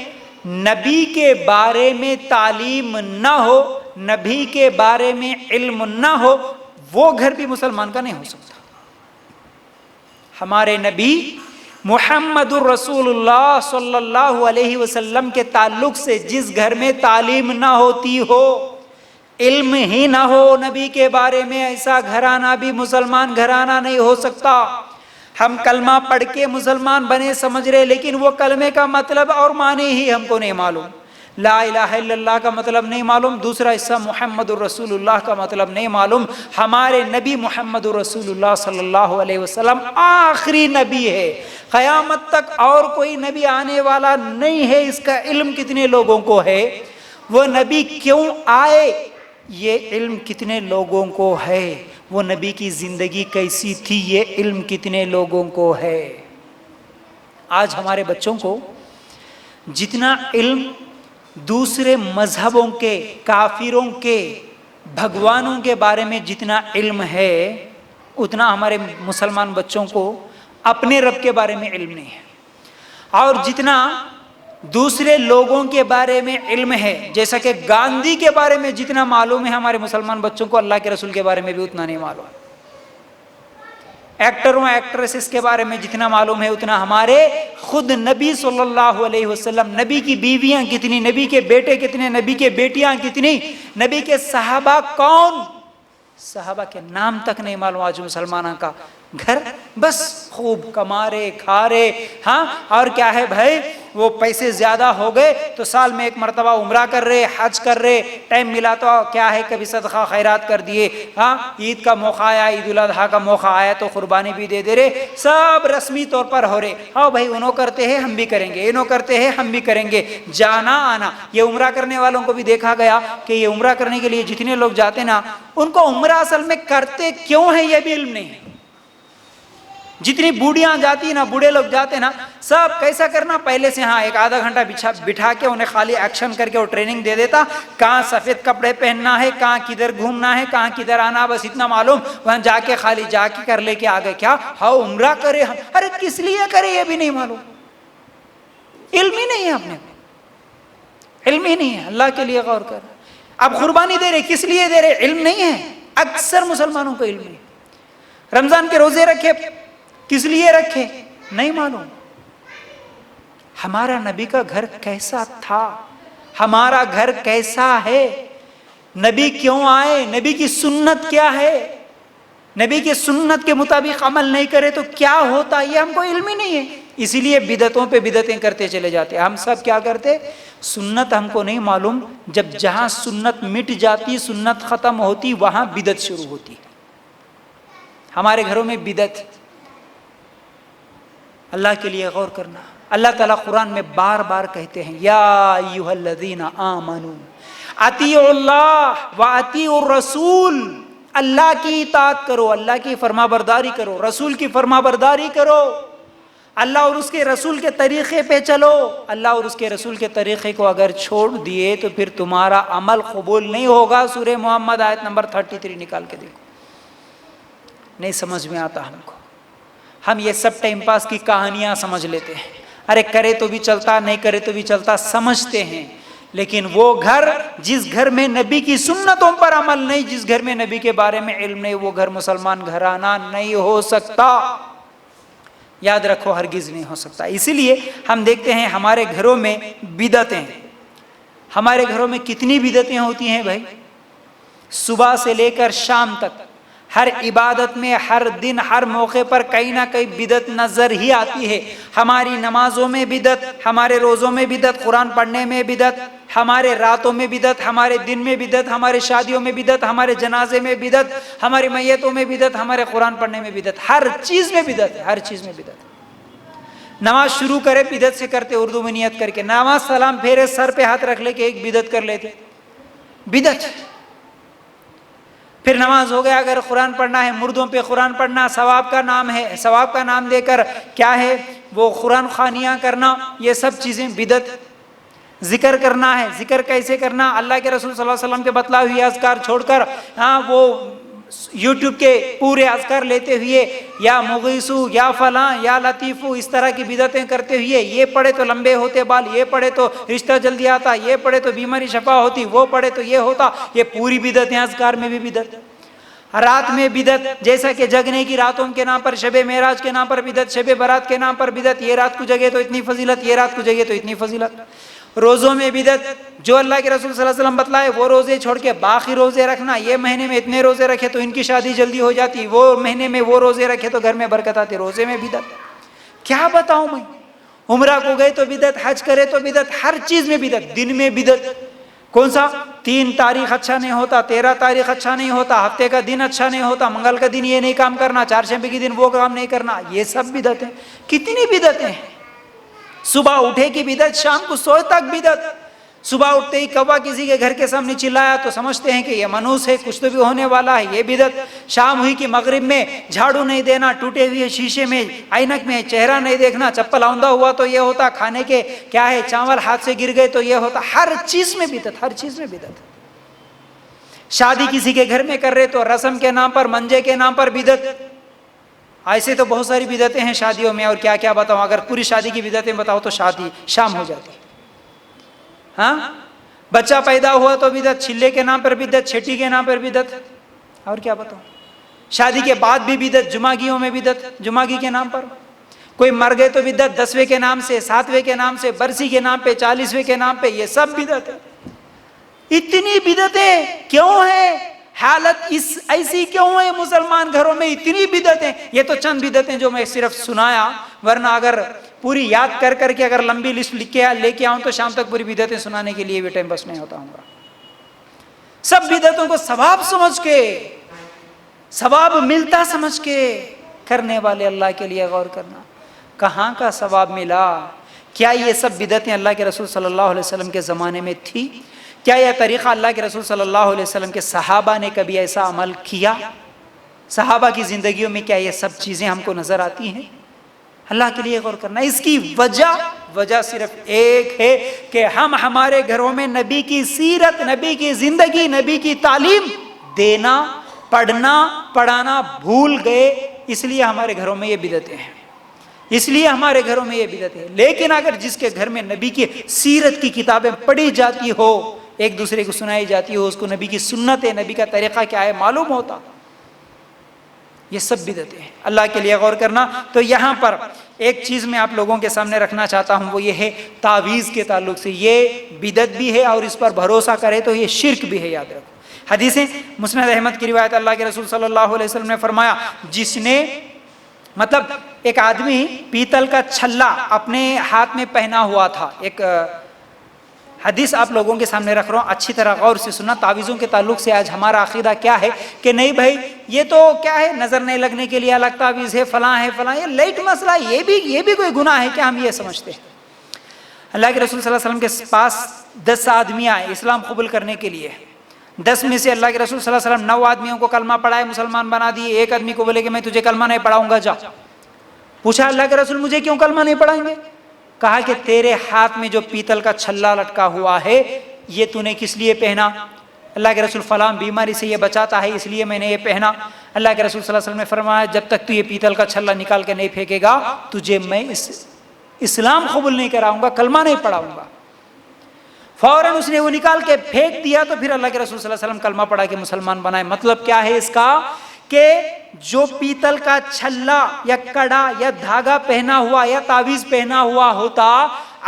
نبی کے بارے میں تعلیم نہ ہو، نبی کے بارے میں علم نہ ہو، وہ گھر بھی مسلمان کا نہیں ہو سکتا. ہمارے نبی محمد الرسول اللہ صلی اللہ علیہ وسلم کے تعلق سے جس گھر میں تعلیم نہ ہوتی ہو، علم ہی نہ ہو نبی کے بارے میں، ایسا گھرانہ بھی مسلمان گھرانہ نہیں ہو سکتا۔ ہم کلمہ پڑھ کے مسلمان بنے سمجھ رہے، لیکن وہ کلمے کا مطلب اور معنی ہی ہم کو نہیں معلوم۔ لا الہ الا اللہ کا مطلب نہیں معلوم، دوسرا حصہ محمد الرسول اللہ کا مطلب نہیں معلوم۔ ہمارے نبی محمد الرسول اللہ صلی اللہ علیہ وسلم آخری نبی ہے، قیامت تک اور کوئی نبی آنے والا نہیں ہے۔ اس کا علم کتنے لوگوں کو ہے؟ وہ نبی کیوں آئے یہ علم کتنے لوگوں کو ہے؟ وہ نبی کی زندگی کیسی تھی یہ علم کتنے لوگوں کو ہے؟ آج ہمارے بچوں کو جتنا علم دوسرے مذہبوں کے، کافروں کے، بھگوانوں کے بارے میں جتنا علم ہے، اتنا ہمارے مسلمان بچوں کو اپنے رب کے بارے میں علم نہیں ہے۔ اور جتنا دوسرے لوگوں کے بارے میں علم ہے، جیسا کہ گاندھی کے بارے میں جتنا معلوم ہے، ہمارے مسلمان بچوں کو اللہ کے رسول کے بارے میں بھی اتنا نہیں معلوم۔ ایکٹروں ایکٹریسز کے بارے میں جتنا معلوم ہے اتنا ہمارے خود نبی صلی اللہ علیہ وسلم، نبی کی بیویاں کتنی، نبی کے بیٹے کتنے، نبی کے بیٹیاں کتنی، نبی کے صحابہ کون، صحابہ کے نام تک نہیں معلوم۔ آج مسلمانوں کا گھر بس خوب کما رہے، کھا رہے، ہاں، اور کیا ہے بھائی، وہ پیسے زیادہ ہو گئے تو سال میں ایک مرتبہ عمرہ کر رہے، حج کر رہے، ٹائم ملا تو کیا ہے کبھی صدقہ خیرات کر دیے، ہاں، عید کا موقع آیا، عید الاضحیٰ کا موقع آیا تو قربانی بھی دے دے رہے، سب رسمی طور پر ہو رہے۔ ہاں بھائی، انہوں کرتے ہیں ہم بھی کریں گے، انہوں کرتے ہیں ہم بھی کریں گے، جانا آنا۔ یہ عمرہ کرنے والوں کو بھی دیکھا گیا کہ یہ عمرہ کرنے کے لیے جتنے لوگ جاتے نا، ان کو عمرہ اصل میں کرتے کیوں ہیں یہ بھی علم نہیں ہے۔ جتنی بوڑھیاں جاتی نا، بوڑھے لوگ جاتے نا، سب کیسا کرنا پہلے سے، ہاں، ایک آدھا گھنٹہ بٹھا کے انہیں خالی ایکشن کر کے وہ ٹریننگ دے دیتا، کہاں سفید کپڑے پہننا ہے، کہاں کدھر گھومنا ہے، کہاں کدھر آنا، بس اتنا معلوم، وہاں جا کے خالی جا کے کر لے کے آگے کیا، ہاں عمرہ کرے ہم، ارے کس لیے کرے یہ بھی نہیں معلوم، علم ہی نہیں ہے اپنے کو، علم ہی نہیں ہے۔ اللہ کے لیے غور کر، اب قربانی دے رہے کس لیے دے رہے، علم نہیں ہے۔ اکثر مسلمانوں کو علم نہیں۔ رمضان کے روزے رکھے کس لیے رکھے نہیں معلوم۔ ہمارا نبی کا گھر کیسا تھا، ہمارا گھر کیسا ہے، نبی کیوں آئے، نبی کی سنت کیا ہے، نبی کی سنت کے مطابق عمل نہیں کرے تو کیا ہوتا، یہ ہم کو علم ہی نہیں ہے۔ اسی لیے بدعتوں پہ بدعتیں کرتے چلے جاتے۔ ہم سب کیا کرتے، سنت ہم کو نہیں معلوم، جب جہاں سنت مٹ جاتی، سنت ختم ہوتی، وہاں بدعت شروع ہوتی۔ ہمارے گھروں میں بدعت، اللہ کے لیے غور کرنا۔ اللہ تعالیٰ قرآن میں بار بار کہتے ہیں، یا ایھا الذین آمنوا اطیعوا اللہ واطیعوا الرسول، اللہ کی اطاعت کرو، اللہ کی فرما برداری کرو، رسول کی فرما برداری کرو، اللہ اور اس کے رسول کے طریقے پہ چلو۔ اللہ اور اس کے رسول کے طریقے کو اگر چھوڑ دیے تو پھر تمہارا عمل قبول نہیں ہوگا۔ سورہ محمد آیت نمبر 33 نکال کے دیکھو۔ نہیں سمجھ میں آتا ہم کو، ہم یہ سب ٹائم پاس کی کہانیاں سمجھ لیتے ہیں، ارے کرے تو بھی چلتا، نہیں کرے تو بھی چلتا، سمجھتے ہیں۔ لیکن وہ گھر جس گھر میں نبی کی سنتوں پر عمل نہیں، جس گھر میں نبی کے بارے میں علم نہیں، وہ گھر مسلمان گھرانہ نہیں ہو سکتا۔ یاد رکھو، ہرگز نہیں ہو سکتا۔ اسی لیے ہم دیکھتے ہیں ہمارے گھروں میں بدعتیں، ہمارے گھروں میں کتنی بدعتیں ہوتی ہیں بھائی، صبح سے لے کر شام تک، ہر عبادت میں، ہر دن، ہر موقع پر کہیں نہ کہیں بدعت نظر ہی آتی ہے۔ ہماری نمازوں میں بدعت، ہمارے روزوں میں بدعت، قرآن پڑھنے میں بدعت، ہمارے راتوں میں بدعت، ہمارے دن میں بدعت، ہمارے شادیوں میں بدعت، ہمارے جنازے میں بدعت، ہماری میتوں میں بدعت، ہمارے قرآن پڑھنے میں بدعت، ہر چیز میں بدعت ہے، ہر چیز میں بدعت۔ نماز شروع کرے بدعت سے کرتے، اردو میں نیت کر کے، نماز سلام پھیرے سر پہ ہاتھ رکھ لے کے ایک بدعت کر لیتے، بدعت۔ پھر نماز ہو گیا، اگر قرآن پڑھنا ہے، مردوں پہ قرآن پڑھنا، ثواب کا نام ہے، ثواب کا نام دے کر کیا ہے وہ قرآن خوانیاں کرنا، یہ سب چیزیں بدعت۔ ذکر کرنا ہے، ذکر کیسے کرنا، اللہ کے رسول صلی اللہ علیہ وسلم کے بتلائے ہوئے اذکار چھوڑ کر، ہاں وہ یوٹیوب کے پورے اذکار لیتے ہوئے، یا مغیثو، یا فلاں، یا لطیفو، اس طرح کی بدعتیں کرتے ہوئے، یہ پڑھے تو لمبے ہوتے بال، یہ پڑھے تو رشتہ جلدی آتا، یہ پڑھے تو بیماری شفا ہوتی، وہ پڑھے تو یہ ہوتا، یہ پوری بدعت ہے۔ اذکار میں بھی بدعت۔ رات میں بدعت، جیسا کہ جگنے کی راتوں کے نام پر، شب معراج کے نام پر بدعت، شب برات کے نام پر بدعت، یہ رات کو جگے تو اتنی فضیلت، یہ رات کو جگے تو اتنی فضیلت۔ روزوں میں بدعت، جو اللہ کے رسول صلی اللہ علیہ وسلم بتلائے وہ روزے چھوڑ کے باقی روزے رکھنا، یہ مہینے میں اتنے روزے رکھے تو ان کی شادی جلدی ہو جاتی، وہ مہینے میں وہ روزے رکھے تو گھر میں برکت آتی، روزے میں بدعت۔ کیا بتاؤں میں، عمرہ کو گئے تو بدعت، حج کرے تو بدعت، ہر چیز میں بدعت، دن میں بدعت۔ کون سا 3 تاریخ اچھا نہیں ہوتا، 13 تاریخ اچھا نہیں ہوتا، ہفتے کا دن اچھا نہیں ہوتا، منگل کا دن یہ نہیں کام کرنا، چہارشنبے کے دن وہ کام نہیں کرنا، یہ سب بدعتیں۔ کتنی بدعتیں ہیں، صبح اٹھے کی بدعت، شام کو سوئے تک بدعت۔ صبح اٹھتے ہی کوا کسی کے گھر کے سامنے چلایا تو سمجھتے ہیں کہ یہ منوس ہے، کچھ تو بھی ہونے والا ہے، یہ بدعت۔ شام ہوئی کہ مغرب میں جھاڑو نہیں دینا، ٹوٹے ہوئے شیشے میں آئینک میں چہرہ نہیں دیکھنا، چپل آوندہ ہوا تو یہ ہوتا، کھانے کے کیا ہے چاول ہاتھ سے گر گئے تو یہ ہوتا، ہر چیز میں بدعت، ہر چیز میں بدعت۔ شادی کسی کے گھر میں کر رہے تو رسم کے نام پر، منجے کے نام پر بدعت۔ ایسے تو بہت ساری بدعتیں ہیں شادیوں میں، اور کیا کیا بتاؤں، اگر پوری شادی کی بدعتیں بتاؤ تو شادی شام ہو جاتی۔ ہاں، بچہ پیدا ہوا تو بدعت، چھلے کے نام پر بدعت، چھٹی کے نام پر بدعت، اور کیا بتاؤں۔ شادی کے بعد بھی بدعت، جمعگیوں میں بدعت، جمعگی کے نام پر۔ کوئی مر گئے تو بدعت، 10ویں کے نام سے، 7ویں کے نام سے، برسی کے نام پہ، 40ویں کے نام پہ، یہ سب بدعت ہے۔ اتنی بدعتیں کیوں ہیں، حالت ایسی کیوں ہے مسلمان گھروں میں، اتنی بدعتیں۔ یہ تو چند بدعتیں جو میں صرف سنایا، ورنہ اگر پوری یاد کر کر کے اگر لمبی لسٹ لے کے آؤں تو شام تک پوری بدعتیں سنانے کے لیے بھی ٹائم بس نہیں ہوتا ہوں گا۔ سب بدعتوں کو ثواب سمجھ کے، ثواب ملتا سمجھ کے کرنے والے اللہ کے لیے غور کرنا، کہاں کا ثواب ملا؟ کیا یہ سب بدعتیں اللہ کے رسول صلی اللہ علیہ وسلم کے زمانے میں تھی؟ کیا یہ طریقہ اللہ کے رسول صلی اللہ علیہ وسلم کے صحابہ نے کبھی ایسا عمل کیا؟ صحابہ کی زندگیوں میں کیا یہ سب چیزیں ہم کو نظر آتی ہیں؟ اللہ کے لیے غور کرنا۔ اس کی وجہ صرف ایک ہے کہ ہم ہمارے گھروں میں نبی کی سیرت، نبی کی زندگی، نبی کی تعلیم دینا، پڑھنا، پڑھانا بھول گئے، اس لیے ہمارے گھروں میں یہ بدعتیں ہیں، اس لیے ہمارے گھروں میں یہ بدعت ہے۔ لیکن اگر جس کے گھر میں نبی کی سیرت کی کتابیں پڑھی جاتی ہو، ایک دوسرے کو سنائی جاتی ہو، اس کو نبی کی سنت ہے، نبی کا طریقہ کیا ہے معلوم ہوتا، یہ سب بدعتیں ہیں۔ اللہ کے لیے غور کرنا۔ تو یہاں پر ایک چیز میں آپ لوگوں کے سامنے رکھنا چاہتا ہوں، وہ یہ ہے تعویذ کے تعلق سے، یہ بدعت بھی ہے اور اس پر بھروسہ کرے تو یہ شرک بھی ہے، یاد رکھو۔ حدیثیں مسند احمد کی روایت، اللہ کے رسول صلی اللہ علیہ وسلم نے فرمایا، جس نے مطلب ایک آدمی پیتل کا چھلا اپنے ہاتھ میں پہنا ہوا تھا، ایک حدیث آپ لوگوں کے سامنے رکھ رہا ہوں، اچھی طرح غور سے سننا۔ تعویذوں کے تعلق سے آج ہمارا عقیدہ کیا ہے کہ نہیں بھائی یہ تو کیا ہے، نظر نہیں لگنے کے لیے الگ تعویذ ہے، فلاں ہے فلاں، یہ لائٹ مسئلہ ہے، یہ بھی کوئی گناہ ہے کیا، ہم یہ سمجھتے ہیں۔ اللہ کے رسول صلی اللہ علیہ وسلم کے پاس 10 آدمی آئے اسلام قبول کرنے کے لیے، 10 میں سے اللہ کے رسول صلی اللہ علیہ وسلم 9 آدمیوں کو کلمہ پڑھائے، مسلمان بنا دیے۔ ایک آدمی کو بولے کہ میں تجھے کلمہ نہیں پڑھاؤں گا، جا۔ پوچھا اللہ کے رسول مجھے کیوں کلمہ نہیں پڑھائیں گے؟ کہا کہ تیرے ہاتھ میں جو پیتل کا چھلا لٹکا ہوا ہے یہ تو نے کس لیے پہنا؟ اللہ کے رسول فلاں بیماری سے یہ بچاتا ہے اس لیے میں نے یہ پہنا۔ اللہ کے رسول صلی اللہ علیہ وسلم نے فرمایا جب تک تو یہ پیتل کا چھلا نکال کے نہیں پھینکے گا تجھے میں اسلام قبول نہیں کراؤں گا، کلمہ نہیں پڑھاؤں گا۔ فوراً اس نے وہ نکال کے پھینک دیا تو پھر اللہ کے رسول صلی اللہ علیہ وسلم کلمہ پڑھا کے مسلمان بنائے۔ مطلب کیا ہے اس کا کہ جو پیتل کا چھلا یا کڑا یا دھاگا پہنا ہوا یا تعویذ پہنا ہوا ہوتا،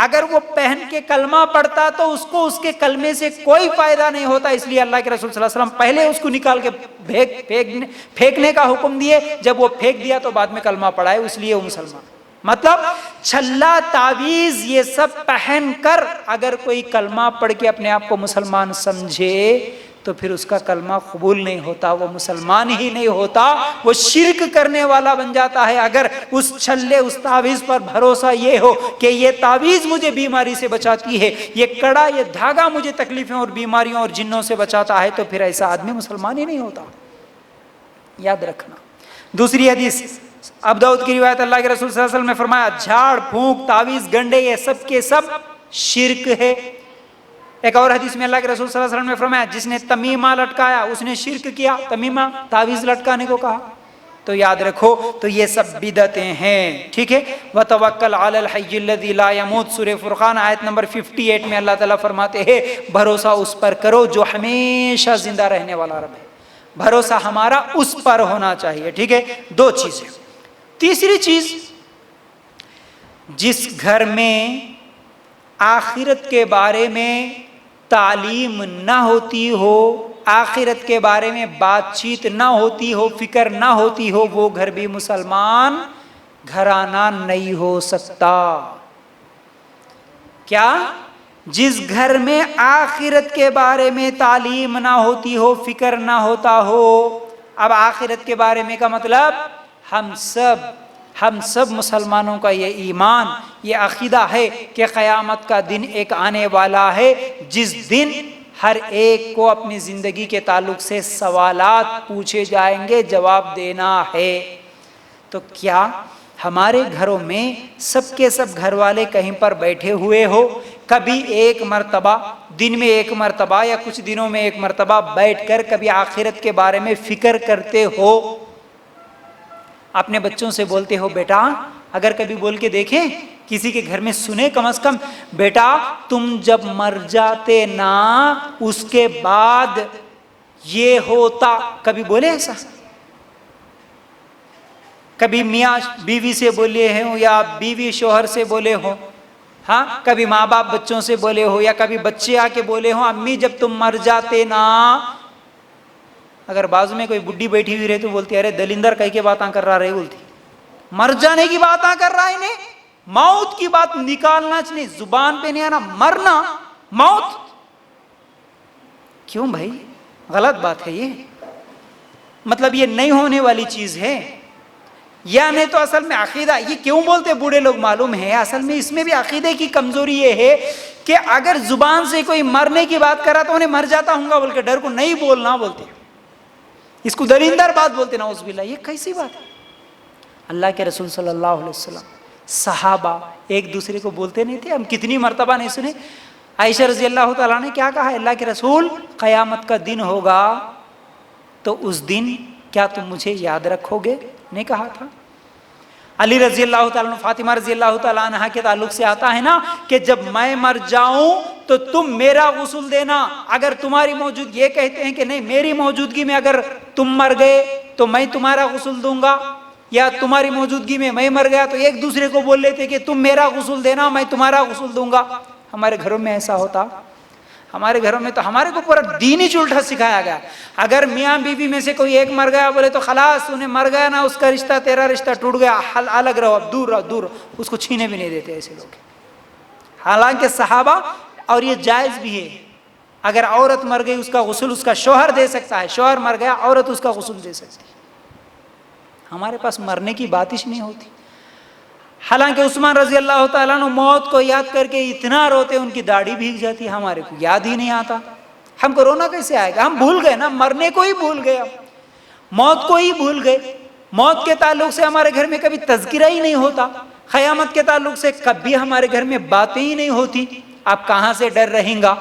اگر وہ پہن کے کلمہ پڑھتا تو اس کو اس کے کلمے سے کوئی فائدہ نہیں ہوتا، اس لیے اللہ کے رسول صلی اللہ علیہ وسلم پہلے اس کو نکال کے پھینکنے کا حکم دیے، جب وہ پھینک دیا تو بعد میں کلمہ پڑھائے، اس لیے وہ مسلمان۔ مطلب چھلا، تعویذ یہ سب پہن کر اگر کوئی کلمہ پڑھ کے اپنے آپ کو مسلمان سمجھے تو پھر اس کا کلمہ قبول نہیں ہوتا، وہ مسلمان ہی نہیں ہوتا، وہ شرک کرنے والا بن جاتا ہے۔ اگر اس چھلے، اس تعویذ پر بھروسہ یہ ہو کہ یہ تعویذ مجھے بیماری سے بچاتی ہے، یہ کڑا، یہ دھاگا مجھے تکلیفوں اور بیماریوں اور جنوں سے بچاتا ہے، تو پھر ایسا آدمی مسلمان ہی نہیں ہوتا، یاد رکھنا۔ دوسری حدیث ابو داؤد کی روایت، اللہ کے رسول صلی اللہ علیہ وسلم نے فرمایا جھاڑ پھونک، تعویذ، گنڈے یہ سب کے سب شرک ہے۔ ایک اور حدیث میں اللہ کے رسول صلی اللہ علیہ وسلم نے فرمایا جس نے تمیمہ لٹکایا اس نے شرک کیا، تمیمہ تعویذ لٹکانے کو کہا، تو یاد رکھو تو یہ سب بدعتیں ہیں، ٹھیک ہے۔ وَتَوَكَّلْ عَلَى الْحَيِّ الَّذِي لَا يَمُوتُ، سورہ فرقان آیت نمبر 58 میں اللہ تعالیٰ فرماتے ہیں بھروسہ اس پر کرو جو ہمیشہ زندہ رہنے والا رب ہے، بھروسہ ہمارا اس پر ہونا چاہیے. ٹھیک ہے, دو چیزیں. تیسری چیز, جس گھر میں آخرت کے بارے میں تعلیم نہ ہوتی ہو, آخرت کے بارے میں بات چیت نہ ہوتی ہو, فکر نہ ہوتی ہو, وہ گھر بھی مسلمان گھرانہ نہیں ہو سکتا. کیا؟ جس گھر میں آخرت کے بارے میں تعلیم نہ ہوتی ہو, فکر نہ ہوتا ہو. اب آخرت کے بارے میں کا مطلب ہم سب مسلمانوں کا یہ ایمان, یہ عقیدہ ہے کہ قیامت کا دن ایک آنے والا ہے جس دن ہر ایک کو اپنی زندگی کے تعلق سے سوالات پوچھے جائیں گے, جواب دینا ہے. تو کیا ہمارے گھروں میں سب کے سب گھر والے کہیں پر بیٹھے ہوئے ہو, کبھی ایک مرتبہ دن میں ایک مرتبہ یا کچھ دنوں میں ایک مرتبہ بیٹھ کر کبھی آخرت کے بارے میں فکر کرتے ہو؟ اپنے بچوں سے بولتے ہو بیٹا, اگر کبھی بول کے دیکھیں کسی کے گھر میں سنے, کم از کم بیٹا تم جب مر جاتے نا اس کے بعد یہ ہوتا, کبھی بولے ایسا؟ کبھی میاں بیوی سے بولے ہوں یا بیوی شوہر سے بولے ہو, ہاں کبھی ماں باپ بچوں سے بولے ہو, یا کبھی بچے آ کے بولے ہوں امی جب تم مر جاتے نا. اگر بازو میں کوئی بڈھی بیٹھی ہوئی رہے تو بولتی ارے دلندر کئی کے باتاں کر رہا رہے, بولتی مر جانے کی باتاں کر رہا ہے, انہیں موت کی بات نکالنا چاہیے, زبان پہ نہیں آنا مرنا موت. کیوں بھائی, غلط بات ہے یہ, مطلب یہ نہیں ہونے والی چیز ہے. یا نہیں تو اصل میں عقیدہ یہ کیوں بولتے بوڑھے لوگ معلوم ہے, اصل میں اس میں بھی عقیدے کی کمزوری یہ ہے کہ اگر زبان سے کوئی مرنے کی بات کرا تو انہیں مر جاتا ہوں گا بول کے ڈر کو نہیں بولنا بولتے, اس کو دلیندر بات بولتے. نعوذ باللہ, یہ کیسی بات ہے؟ اللہ کے رسول صلی اللہ علیہ وسلم, صحابہ ایک دوسرے کو بولتے نہیں تھے؟ ہم کتنی مرتبہ نہیں سنے. عائشہ رضی اللہ تعالیٰ نے کیا کہا, اللہ کے رسول قیامت کا دن ہوگا تو اس دن کیا تم مجھے یاد رکھو گے؟ نہیں کہا تھا. علی رضی اللہ تعالیٰ عنہ, فاطمہ رضی اللہ تعالیٰ عنہ کے تعلق سے آتا ہے نا کہ جب میں مر جاؤں تو تم میرا غسل دینا. اگر تمہاری موجودگی, یہ کہتے ہیں کہ نہیں میری موجودگی میں اگر تم مر گئے تو میں تمہارا غسل دوں گا, یا تمہاری موجودگی میں مر گیا تو ایک دوسرے کو بول لیتے کہ تم میرا غسل دینا میں تمہارا غسل دوں گا. ہمارے گھروں میں ایسا ہوتا؟ ہمارے گھروں میں تو ہمارے کو پورا دین ہی الٹا سکھایا گیا. اگر میاں بیوی میں سے کوئی ایک مر گیا بولے تو خلاص, انہیں مر گیا نا اس کا رشتہ, تیرا رشتہ ٹوٹ گیا, الگ رہو, اب دور رہو, دور رہو. اس کو چھینے بھی نہیں دیتے ایسے لوگ. حالانکہ صحابہ, اور یہ جائز بھی ہے, اگر عورت مر گئی اس کا غسل اس کا شوہر دے سکتا ہے, شوہر مر گیا عورت اس کا غسل دے سکتی ہے. ہمارے پاس مرنے کی بات ہی نہیں ہوتی. حالانکہ عثمان رضی اللہ تعالیٰ عنہ موت کو یاد کر کے اتنا روتے ان کی داڑھی بھیگ جاتی, ہمارے کو یاد ہی نہیں آتا. ہم کو رونا کیسے آئے گا؟ ہم بھول گئے نا, مرنے کو ہی بھول گئے, موت کو ہی بھول گئے. موت کے تعلق سے ہمارے گھر میں کبھی تذکرہ ہی نہیں ہوتا, قیامت کے تعلق سے کبھی ہمارے گھر میں باتیں ہی نہیں ہوتی. آپ کہاں سے ڈر رہیں گا؟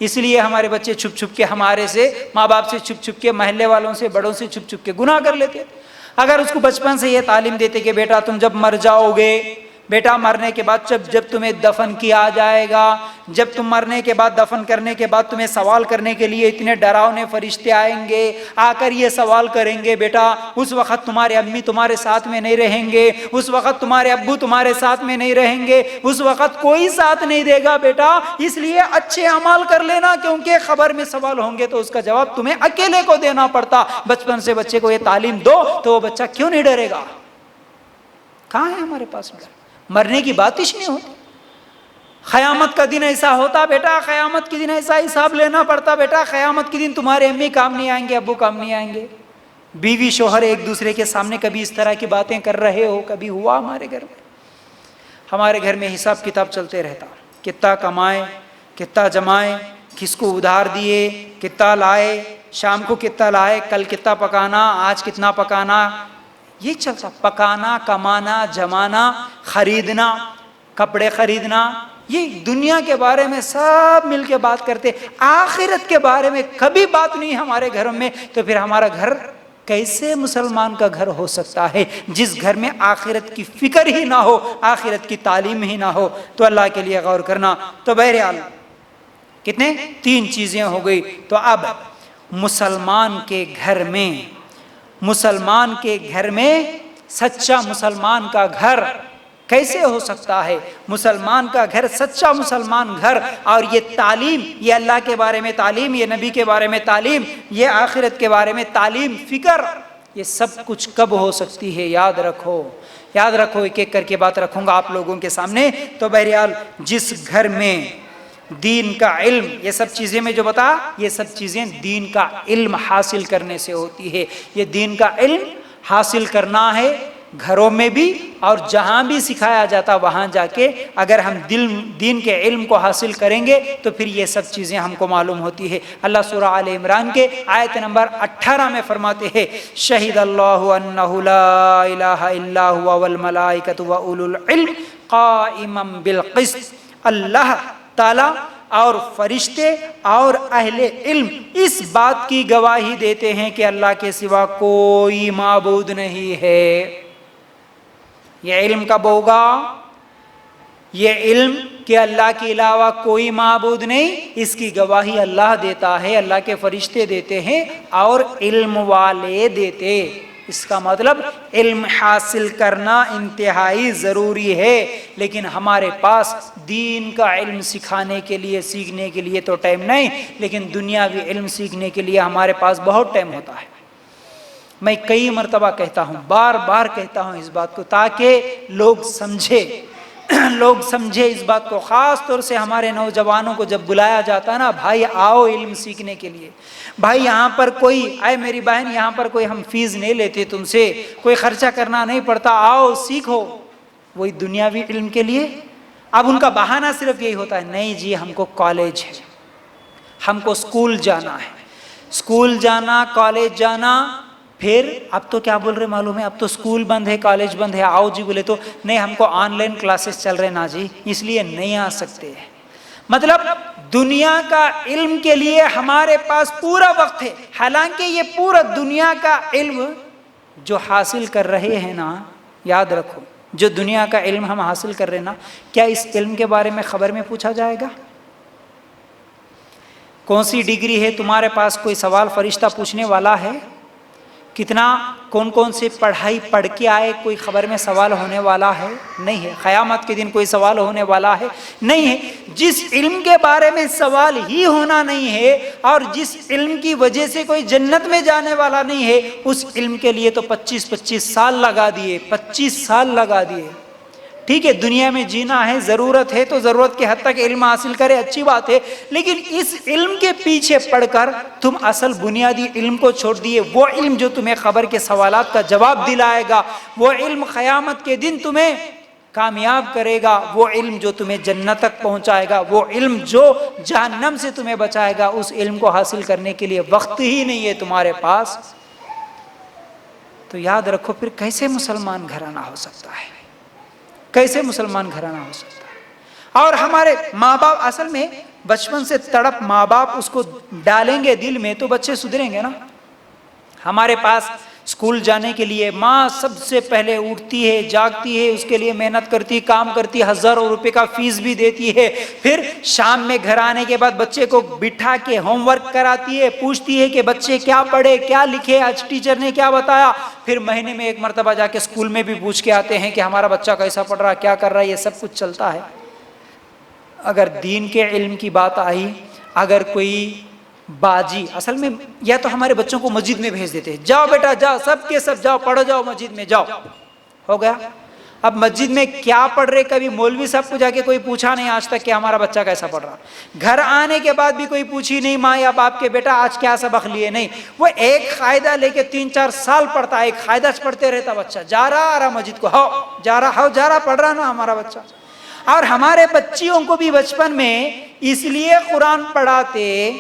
اس لیے ہمارے بچے چھپ چھپ کے ہمارے سے, ماں باپ سے چھپ چھپ کے, محلے والوں سے, بڑوں سے چھپ چھپ کے گناہ کر لیتے. اگر اس کو بچپن سے یہ تعلیم دیتے کہ بیٹا تم جب مر جاؤ گے, بیٹا مرنے کے بعد جب تمہیں دفن کیا جائے گا, جب تم مرنے کے بعد دفن کرنے کے بعد تمہیں سوال کرنے کے لیے اتنے ڈراؤنے فرشتے آئیں گے, آ کر یہ سوال کریں گے بیٹا اس وقت تمہارے امی تمہارے ساتھ میں نہیں رہیں گے, اس وقت تمہارے ابو تمہارے ساتھ میں نہیں رہیں گے, اس وقت کوئی ساتھ نہیں دے گا بیٹا, اس لیے اچھے اعمال کر لینا کیونکہ خبر میں سوال ہوں گے تو اس کا جواب تمہیں اکیلے کو دینا پڑتا. بچپن سے بچے کو یہ تعلیم دو تو وہ بچہ کیوں نہیں ڈرے گا؟ کہاں ہے ہمارے پاس ڈر؟ مرنے کی بات ہی نہیں ہوتی. قیامت کا دن ایسا ہوتا بیٹا, قیامت کے دن ایسا حساب لینا پڑتا بیٹا, قیامت کے دن تمہارے امی کام نہیں آئیں گے, ابو کام نہیں آئیں گے. بیوی شوہر ایک دوسرے کے سامنے کبھی اس طرح کی باتیں کر رہے ہو؟ کبھی ہوا ہمارے گھر میں؟ ہمارے گھر میں حساب کتاب چلتے رہتا, کتنا کمائے, کتنا جمائے, کس کو ادھار دیے, کتنا لائے, شام کو کتنا لائے, کل کتنا پکانا, آج کتنا پکانا, یہ چلتا. پکانا, کمانا, جمانا, خریدنا, کپڑے خریدنا, یہ دنیا کے بارے میں سب مل کے بات کرتے. آخرت کے بارے میں کبھی بات نہیں ہمارے گھروں میں. تو پھر ہمارا گھر کیسے مسلمان کا گھر ہو سکتا ہے جس گھر میں آخرت کی فکر ہی نہ ہو, آخرت کی تعلیم ہی نہ ہو؟ تو اللہ کے لیے غور کرنا. تو بہرحال کتنے 3 چیزیں ہو گئی. تو اب مسلمان کے گھر میں سچا مسلمان کا گھر کیسے ہو سکتا ہے؟ مسلمان کا گھر، سچا مسلمان گھر، اور یہ تعلیم، یہ اللہ کے بارے میں تعلیم، یہ نبی کے بارے میں تعلیم، یہ آخرت کے بارے میں تعلیم، فکر، یہ سب کچھ کب ہو سکتی ہے؟ یاد رکھو، ایک ایک کر کے بات رکھوں گا آپ لوگوں کے سامنے۔ تو بہرحال جس گھر میں دین کا علم، یہ سب چیزیں میں جو بتا، یہ سب چیزیں دین کا علم حاصل کرنے سے ہوتی ہے۔ یہ دین کا علم حاصل کرنا ہے گھروں میں بھی، اور جہاں بھی سکھایا جاتا وہاں جا کے اگر ہم دین کے علم کو حاصل کریں گے تو پھر یہ سب چیزیں ہم کو معلوم ہوتی ہے۔ اللہ سورہ آل عمران کے آیت نمبر 18 میں فرماتے ہیں، شہد اللہ انہ لا الہ الا هو والملائکۃ واولو العلم قائما بالقسط۔ اللہ تعالی اور فرشتے اور اہل علم اس بات کی گواہی دیتے ہیں کہ اللہ کے سوا کوئی معبود نہیں ہے۔ یہ علم کب ہوگا؟ یہ علم کہ اللہ کے علاوہ کوئی معبود نہیں، اس کی گواہی اللہ دیتا ہے، اللہ کے فرشتے دیتے ہیں اور علم والے دیتے۔ اس کا مطلب علم حاصل کرنا انتہائی ضروری ہے، لیکن ہمارے پاس دین کا علم سکھانے کے لیے، سیکھنے کے لیے تو ٹائم نہیں، لیکن دنیاوی علم سیکھنے کے لیے ہمارے پاس بہت ٹائم ہوتا ہے۔ میں کئی مرتبہ کہتا ہوں، بار بار کہتا ہوں اس بات کو، تاکہ لوگ سمجھے اس بات کو۔ خاص طور سے ہمارے نوجوانوں کو جب بلایا جاتا ہے نا، بھائی آؤ علم سیکھنے کے لیے، بھائی یہاں پر کوئی، اے میری بہن یہاں پر کوئی ہم فیس نہیں لیتے تم سے، کوئی خرچہ کرنا نہیں پڑتا، آؤ سیکھو، وہی دنیاوی علم کے لیے۔ اب ان کا بہانہ صرف یہی ہوتا ہے، نہیں جی ہم کو کالج ہے، ہم کو اسکول جانا، کالج جانا۔ پھر اب تو کیا بول رہے معلوم ہے؟ اب تو اسکول بند ہے، کالج بند ہے، آؤ جی بولے تو نہیں، ہم کو آن لائن کلاسز چل رہے نا جی، اس لیے نہیں آ سکتے۔ مطلب دنیا کا علم کے لیے ہمارے پاس پورا وقت ہے، حالانکہ یہ پورا دنیا کا علم جو حاصل کر رہے ہیں نا، یاد رکھو، جو دنیا کا علم ہم حاصل کر رہے ہیں نا، کیا اس علم کے بارے میں خبر میں پوچھا جائے گا؟ کون سی ڈگری ہے تمہارے پاس؟ کوئی سوال فرشتہ پوچھنے والا ہے؟ کتنا کون سے پڑھائی پڑھ کے آئے؟ کوئی خبر میں سوال ہونے والا ہے؟ نہیں ہے۔ قیامت کے دن کوئی سوال ہونے والا ہے؟ نہیں ہے۔ جس علم کے بارے میں سوال ہی ہونا نہیں ہے، اور جس علم کی وجہ سے کوئی جنت میں جانے والا نہیں ہے، اس علم کے لیے تو 25 سال لگا دیے۔ ٹھیک ہے، دنیا میں جینا ہے، ضرورت ہے تو ضرورت کے حد تک علم حاصل کرے، اچھی بات ہے، لیکن اس علم کے پیچھے پڑھ کر تم اصل بنیادی علم کو چھوڑ دیے۔ وہ علم جو تمہیں خبر کے سوالات کا جواب دلائے گا، وہ علم قیامت کے دن تمہیں کامیاب کرے گا، وہ علم جو تمہیں جنت تک پہنچائے گا، وہ علم جو جہنم سے تمہیں بچائے گا، اس علم کو حاصل کرنے کے لیے وقت ہی نہیں ہے تمہارے پاس۔ تو یاد رکھو، پھر کیسے مسلمان گھرانہ ہو سکتا ہے؟ اور ہمارے ماں باپ اصل میں بچپن سے تڑپ ماں باپ اس کو ڈالیں گے دل میں تو بچے سدھریں گے نا۔ ہمارے پاس اسکول جانے کے لیے ماں سب سے پہلے اٹھتی ہے، جاگتی ہے، اس کے لیے محنت کرتی، کام کرتی، ہزاروں روپے کا فیس بھی دیتی ہے، پھر شام میں گھر آنے کے بعد بچے کو بٹھا کے ہوم ورک کراتی ہے، پوچھتی ہے کہ بچے کیا پڑھے، کیا لکھے، آج ٹیچر نے کیا بتایا، پھر مہینے میں ایک مرتبہ جا کے اسکول میں بھی پوچھ کے آتے ہیں کہ ہمارا بچہ کیسا پڑھ رہا ہے، کیا کر رہا ہے، یہ سب کچھ چلتا ہے۔ اگر دین کے علم کی بات آئی، اگر کوئی باجی، اصل میں یا تو ہمارے بچوں کو مسجد میں بھیج دیتے ہیں، جاؤ بیٹا جاؤ، سب کے سب جاؤ، پڑھو جاؤ، مسجد میں جاؤ، ہو گیا۔ اب مسجد میں کیا پڑھ رہے، کبھی مولوی صاحب کو جا کے کوئی پوچھا نہیں آج تک کہ ہمارا بچہ کیسا پڑھ رہا۔ گھر آنے کے بعد بھی کوئی پوچھی نہیں ماں یا باپ کے بیٹا آج کیا سبق لیے، نہیں، وہ ایک قاعدہ لے کے 3-4 سال پڑھتا ہے، ایک قاعدہ پڑھتے رہتا بچہ، جا رہا آ رہا مسجد کو، جا رہا پڑھ رہا نا ہمارا بچہ۔ اور ہمارے بچیوں کو بھی بچپن میں اس لیے قرآن پڑھاتے،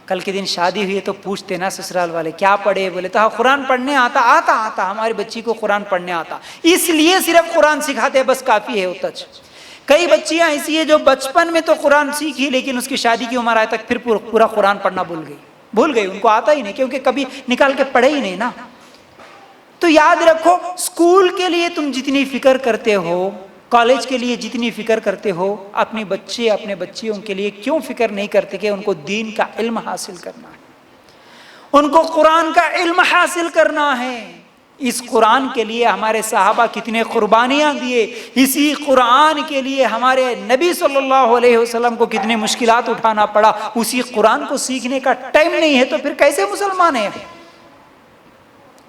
کل کے دن شادی ہوئی تو پوچھتے نا سسرال والے کیا پڑھے، بولے تو قرآن پڑھنے آتا ہماری بچی کو قرآن پڑھنے آتا، اس لیے صرف قرآن سکھاتے بس کافی ہے اتنا۔ کئی بچیاں ایسی ہیں جو بچپن میں تو قرآن سیکھی، لیکن اس کی شادی کی عمر آئے تک پھر پورا قرآن پڑھنا بھول گئی، ان کو آتا ہی نہیں، کیونکہ کبھی نکال کے پڑھے ہی نہیں نا۔ تو یاد رکھو، اسکول کے لیے تم جتنی فکر کرتے ہو، کالج کے لیے جتنی فکر کرتے ہو اپنے بچے اپنے بچیوں کے لیے کیوں فکر نہیں کرتے کہ ان کو دین کا علم حاصل کرنا ہے، ان کو قرآن کا علم حاصل کرنا ہے۔ اس قرآن کے لیے ہمارے صحابہ کتنے قربانیاں دیے، اسی قرآن کے لیے ہمارے نبی صلی اللہ علیہ وسلم کو کتنے مشکلات اٹھانا پڑا، اسی قرآن کو سیکھنے کا ٹائم نہیں ہے تو پھر کیسے مسلمان ہیں؟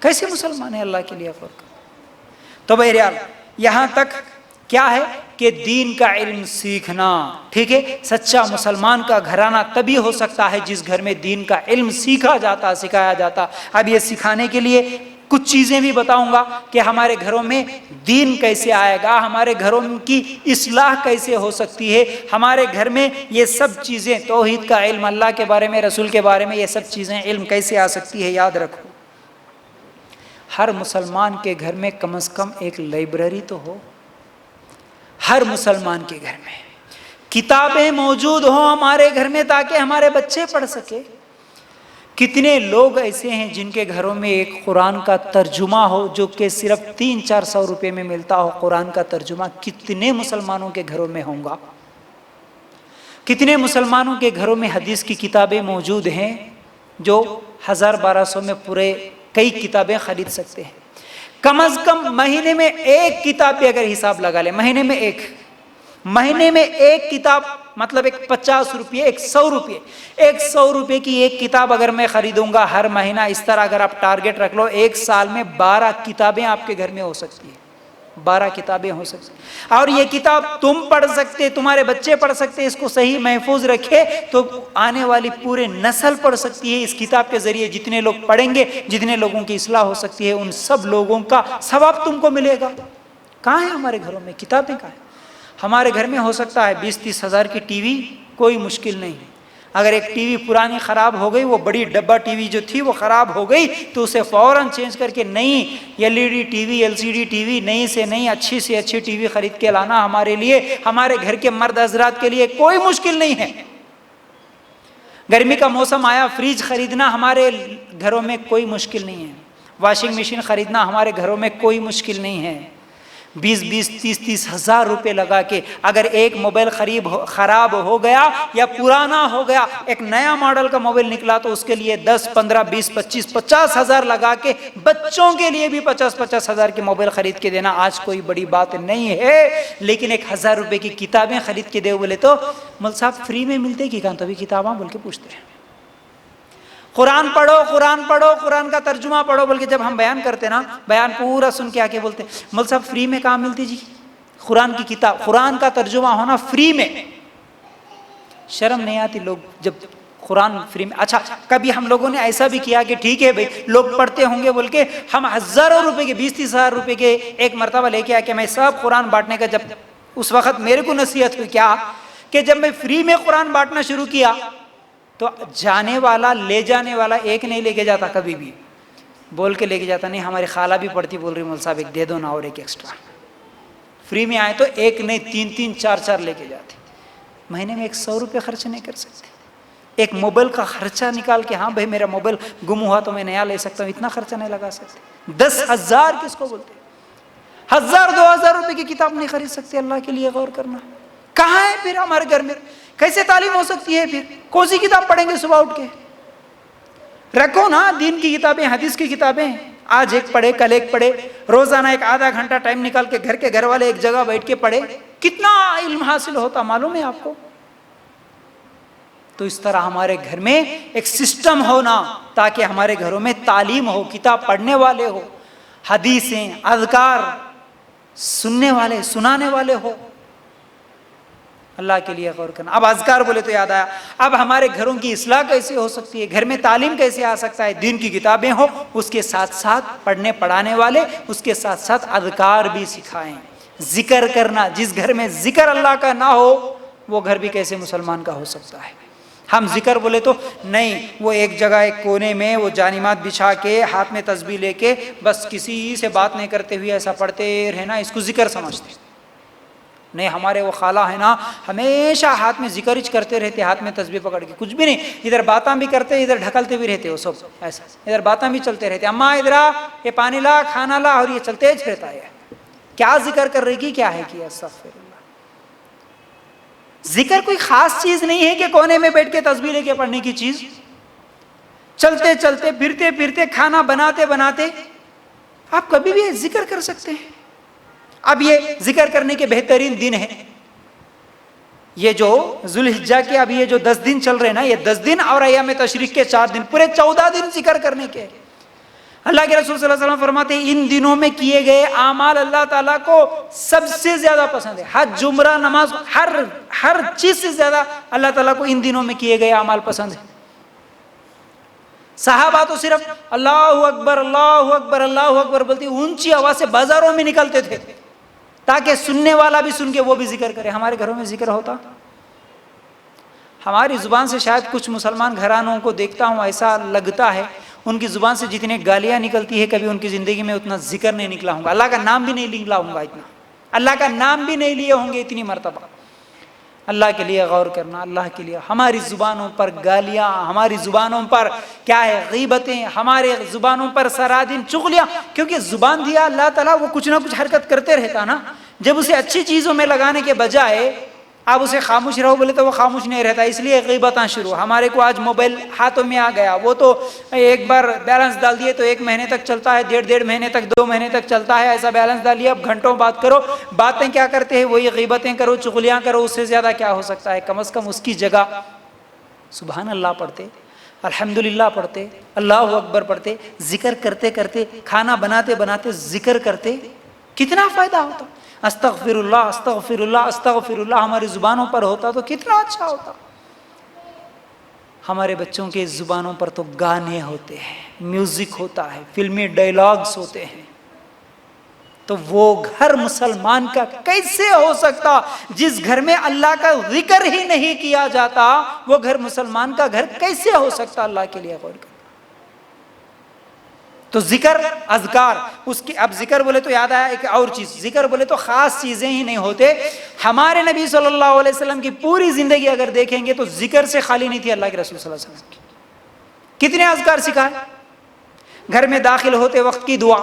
کیسے مسلمان ہیں؟ اللہ کے لیے غور کرو۔ تو بہرحال یہاں تک کیا ہے کہ دین کا علم سیکھنا، ٹھیک ہے۔ سچا مسلمان کا گھرانہ تبھی ہو سکتا ہے جس گھر میں دین کا علم سیکھا جاتا، سکھایا جاتا۔ اب یہ سکھانے کے لیے کچھ چیزیں بھی بتاؤں گا کہ ہمارے گھروں میں دین کیسے آئے گا، ہمارے گھروں کی اصلاح کیسے ہو سکتی ہے، ہمارے گھر میں یہ سب چیزیں، توحید کا علم، اللہ کے بارے میں، رسول کے بارے میں، یہ سب چیزیں علم کیسے آ سکتی ہے۔ یاد رکھو ہر مسلمان کے گھر میں کم از کم ایک لائبریری تو ہو، ہر مسلمان کے گھر میں کتابیں موجود ہوں ہمارے گھر میں تاکہ ہمارے بچے پڑھ سکے۔ کتنے لوگ ایسے ہیں جن کے گھروں میں ایک قرآن کا ترجمہ ہو جو کہ صرف 300-400 روپے میں ملتا ہو، قرآن کا ترجمہ کتنے مسلمانوں کے گھروں میں ہوں گا؟ کتنے مسلمانوں کے گھروں میں حدیث کی کتابیں موجود ہیں جو 1000-1200 میں پورے کئی کتابیں خرید سکتے ہیں؟ کم از کم مہینے میں ایک کتاب بھی اگر حساب لگا لیں، مہینے میں ایک کتاب مطلب ایک 50 روپے، ایک 100 روپے کی ایک کتاب اگر میں خریدوں گا ہر مہینہ، اس طرح اگر آپ ٹارگٹ رکھ لو، ایک سال میں 12 کتابیں آپ کے گھر میں ہو سکتی ہیں، 12 کتابیں ہو سکتی ہیں۔ اور یہ کتاب تم پڑھ سکتے، تمہارے بچے پڑھ سکتے، اس کو صحیح محفوظ رکھے تو آنے والی پورے نسل پڑھ سکتی ہے۔ اس کتاب کے ذریعے جتنے لوگ پڑھیں گے، جتنے لوگوں کی اصلاح ہو سکتی ہے، ان سب لوگوں کا ثواب تم کو ملے گا۔ کہاں ہے ہمارے گھروں میں کتابیں؟ کہاں ہیں؟ ہمارے گھر میں ہو سکتا ہے 20-30 ہزار کی ٹی وی، کوئی مشکل نہیں۔ اگر ایک ٹی وی پرانی خراب ہو گئی، وہ بڑی ڈبہ ٹی وی جو تھی وہ خراب ہو گئی تو اسے فوراً چینج کر کے نئی LED T V, LCD T V, نئی سے نئی اچھی سے اچھی ٹی وی خرید کے لانا ہمارے لیے، ہمارے گھر کے مرد حضرات کے لیے کوئی مشکل نہیں ہے۔ گرمی کا موسم آیا، فریج خریدنا ہمارے گھروں میں کوئی مشکل نہیں ہے۔ واشنگ مشین خریدنا ہمارے گھروں میں کوئی مشکل نہیں ہے۔ 20-30 ہزار روپے لگا کے اگر ایک موبائل خراب ہو گیا یا پرانا ہو گیا، ایک نیا ماڈل کا موبائل نکلا تو اس کے لیے 10, 15, 20, 25, 50 ہزار لگا کے بچوں کے لیے بھی 50 ہزار کے موبائل خرید کے دینا آج کوئی بڑی بات نہیں ہے۔ لیکن 1000 روپے کی کتابیں خرید کے دے بولے تو مول صاحب فری میں ملتے کی کہاں؟ تو بھی کتاباں بول کے پوچھتے ہیں۔ قرآن پڑھو، قرآن پڑھو، قرآن کا ترجمہ پڑھو، بلکہ جب ہم بیان کرتے نا، بیان پورا سن کے آکے بولتے ہیں مول صاحب فری میں کہاں ملتی جی قرآن کی کتاب، قرآن کا ترجمہ ہونا فری میں؟ شرم نہیں آتی لوگ جب قرآن فری میں؟ اچھا کبھی ہم لوگوں نے ایسا بھی کیا کہ ٹھیک ہے بھائی لوگ پڑھتے ہوں گے بول کے ہم ہزاروں روپے کے 20-30 ہزار روپے کے ایک مرتبہ لے کے آ کے میں سب قرآن بانٹنے کا، جب اس وقت میرے کو نصیحت ہوئی کیا کہ جب میں فری میں قرآن بانٹنا شروع کیا تو جانے والا لے جانے والا ایک نہیں لے کے جاتا، کبھی بھی بول کے لے کے جاتا نہیں، ہماری خالہ بھی پڑھتی، بول رہی مول صاحب ایک دے دو نا اور ایک ایکسٹرا۔ فری میں آئے تو ایک نہیں 3-3 4-4 لے کے جاتے۔ مہینے میں 100 روپے خرچ نہیں کر سکتے، ایک موبائل کا خرچہ نکال کے ہاں بھائی میرا موبائل گم ہوا تو میں نیا لے سکتا ہوں، اتنا خرچہ نہیں لگا سکتے۔ 10,000 کس کو بولتے؟ 1000-2000 روپے کی کتاب نہیں خرید سکتے۔ اللہ کے لیے غور کرنا، کہاں ہے پھر ہمارے گھر میں؟ کیسے تعلیم ہو سکتی ہے پھر؟ کون سی کتاب پڑھیں گے صبح اٹھ کے؟ رکھو نا دین کی کتابیں، حدیث کی کتابیں، آج ایک پڑھے کل ایک پڑھے، روزانہ ایک آدھا گھنٹہ ٹائم نکال کے گھر والے ایک جگہ بیٹھ کے پڑھے، کتنا علم حاصل ہوتا معلوم ہے آپ کو؟ تو اس طرح ہمارے گھر میں ایک سسٹم ہونا تاکہ ہمارے گھروں میں تعلیم ہو، کتاب پڑھنے والے ہو، حدیثیں، اذکار سننے والے، سنانے والے ہو۔ اللہ کے لیے غور کرنا۔ اب اذکار بولے تو یاد آیا، اب ہمارے گھروں کی اصلاح کیسے ہو سکتی ہے؟ گھر میں تعلیم کیسے آ سکتا ہے؟ دین کی کتابیں ہو، اس کے ساتھ ساتھ پڑھنے پڑھانے والے، اس کے ساتھ ساتھ اذکار بھی سکھائیں، ذکر کرنا۔ جس گھر میں ذکر اللہ کا نہ ہو وہ گھر بھی کیسے مسلمان کا ہو سکتا ہے؟ ہم ذکر بولے تو نہیں، وہ ایک جگہ ایک کونے میں وہ جانماز بچھا کے ہاتھ میں تسبیح لے کے بس کسی سے بات نہیں کرتے ہوئے ایسا پڑھتے رہنا، اس کو ذکر سمجھتے نہیں۔ ہمارے وہ خالہ ہے نا، ہمیشہ ہاتھ میں ذکر کرتے رہتے، ہاتھ میں تسبیح پکڑ کے، کچھ بھی نہیں، ادھر باتاں بھی کرتے ادھر ڈھکلتے بھی رہتے، وہ سب ایسا ادھر باتاں بھی چلتے رہتے، اماں ادھر یہ پانی لا، کھانا لا، اور یہ چلتے رہتا ہے۔ کیا ذکر کر رہی کی کیا ہے کہ استغفر اللہ. ذکر کوئی خاص چیز نہیں ہے کہ کونے میں بیٹھ کے تسبیح لے کے پڑھنے کی چیز. چلتے چلتے پھرتے پھرتے کھانا بناتے بناتے آپ کبھی بھی ذکر کر سکتے ہیں. اب یہ ذکر کرنے کے بہترین دن ہیں یہ جو ذوالحجہ کے اب یہ جو 10 دن چل رہے ہیں نا, یہ 10 دن اور ایام تشریق کے 4 دن, پورے 14 دن ذکر کرنے کے. اللہ کے رسول صلی اللہ علیہ وسلم فرماتے ہیں ان دنوں میں کیے گئے اعمال اللہ تعالیٰ کو سب سے زیادہ پسند ہے. حج, عمرہ, نماز, ہر چیز سے زیادہ اللہ تعالیٰ کو ان دنوں میں کیے گئے اعمال پسند ہے. صحابہ تو صرف اللہ اکبر اللہ اکبر اللہ اکبر بولتے اونچی آواز سے بازاروں میں نکلتے تھے تاکہ سننے والا بھی سن کے وہ بھی ذکر کرے. ہمارے گھروں میں ذکر ہوتا؟ ہماری زبان سے شاید کچھ مسلمان گھرانوں کو دیکھتا ہوں ایسا لگتا ہے ان کی زبان سے جتنے گالیاں نکلتی ہے کبھی ان کی زندگی میں اتنا ذکر نہیں نکلا ہوں گا. اللہ کا نام بھی نہیں نکلا ہوں گا اتنا, اللہ کا نام بھی نہیں لیے ہوں گے اتنی مرتبہ. اللہ کے لیے غور کرنا, اللہ کے لیے. ہماری زبانوں پر گالیاں, ہماری زبانوں پر کیا ہے غیبتیں, ہمارے زبانوں پر سرادین چغلیاں, کیونکہ زبان دیا اللہ تعالیٰ وہ کچھ نہ کچھ حرکت کرتے رہتا نا. جب اسے اچھی چیزوں میں لگانے کے بجائے آپ اسے خاموش رہو بولے تو وہ خاموش نہیں رہتا. اس لیے غیبتاں شروع. ہمارے کو آج موبائل ہاتھوں میں آ گیا, وہ تو ایک بار بیلنس ڈال دیے تو 1 مہینے تک چلتا ہے, 1.5 مہینے تک, 2 مہینے تک چلتا ہے. ایسا بیلنس ڈالیے اب گھنٹوں بات کرو. باتیں کیا کرتے ہیں وہی غیبتیں کرو, چغلیاں کرو. اس سے زیادہ کیا ہو سکتا ہے؟ کم از کم اس کی جگہ سبحان اللہ پڑھتے, الحمدللہ پڑھتے, اللہ اکبر پڑھتے, ذکر کرتے کرتے, کھانا بناتے بناتے ذکر کرتے, کتنا فائدہ ہوتا. استغفر اللہ استغفر اللہ استغفر اللہ ہماری زبانوں پر ہوتا تو کتنا اچھا ہوتا. ہمارے بچوں کے زبانوں پر تو گانے ہوتے ہیں, میوزک ہوتا ہے, فلمی ڈائلاگز ہوتے ہیں. تو وہ گھر مسلمان کا کیسے ہو سکتا جس گھر میں اللہ کا ذکر ہی نہیں کیا جاتا؟ وہ گھر مسلمان کا گھر کیسے ہو سکتا؟ اللہ کے لیے غور کرنا. تو ذکر اذکار اس کی, اب ذکر بولے تو یاد آیا ایک اور چیز, ذکر بولے تو خاص چیزیں ہی نہیں ہوتے. ہمارے نبی صلی اللہ علیہ وسلم کی پوری زندگی اگر دیکھیں گے تو ذکر سے خالی نہیں تھی اللہ کے رسول صلی اللہ علیہ وسلم کی. کتنے اذکار سکھائے؟ گھر میں داخل ہوتے وقت کی دعا,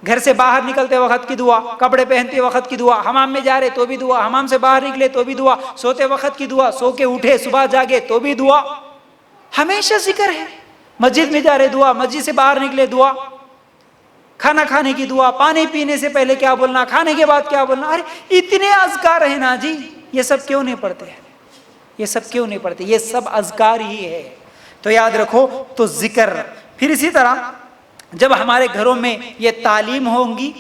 گھر سے باہر نکلتے وقت کی دعا, کپڑے پہنتے وقت کی دعا, حمام میں جا رہے تو بھی دعا, حمام سے باہر نکلے تو بھی دعا, سوتے وقت کی دعا, سو کے اٹھے صبح جاگے تو بھی دعا. ہمیشہ ذکر ہے. مسجد میں جا رہے دعا, مسجد سے باہر نکلے دعا, کھانا کھانے کی دعا, پانی پینے سے پہلے کیا بولنا, کھانے کے بعد کیا بولنا. ارے اتنے اذکار ہیں نا جی, یہ سب کیوں نہیں پڑھتے ہیں؟ یہ سب کیوں نہیں پڑھتے؟ یہ سب اذکار ہی ہے. تو یاد رکھو تو ذکر. پھر اسی طرح جب ہمارے گھروں میں یہ تعلیم ہوگی,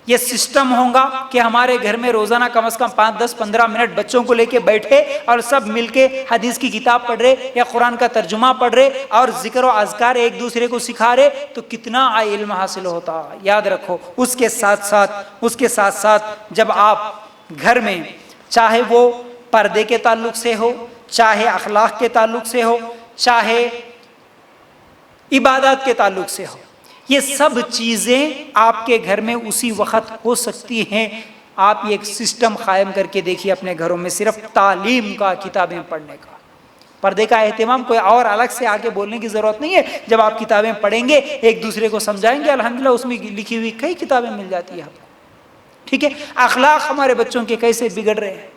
یہ سسٹم ہوگا کہ ہمارے گھر میں روزانہ کم از کم 5, 10, 15 منٹ بچوں کو لے کے بیٹھے اور سب مل کے حدیث کی کتاب پڑھ رہے یا قرآن کا ترجمہ پڑھ رہے اور ذکر و اذکار ایک دوسرے کو سکھا رہے, تو کتنا علم حاصل ہوتا. یاد رکھو اس کے ساتھ ساتھ جب آپ گھر میں, چاہے وہ پردے کے تعلق سے ہو, چاہے اخلاق کے تعلق سے ہو, چاہے عبادات کے تعلق سے ہو, یہ سب چیزیں آپ کے گھر میں اسی وقت ہو سکتی ہیں. آپ یہ ایک سسٹم قائم کر کے دیکھیے اپنے گھروں میں, صرف تعلیم کا, کتابیں پڑھنے کا, پردے کا اہتمام. کوئی اور الگ سے آگے بولنے کی ضرورت نہیں ہے. جب آپ کتابیں پڑھیں گے, ایک دوسرے کو سمجھائیں گے, الحمدللہ اس میں لکھی ہوئی کئی کتابیں مل جاتی ہیں آپ کو. ٹھیک ہے. اخلاق ہمارے بچوں کے کیسے بگڑ رہے ہیں.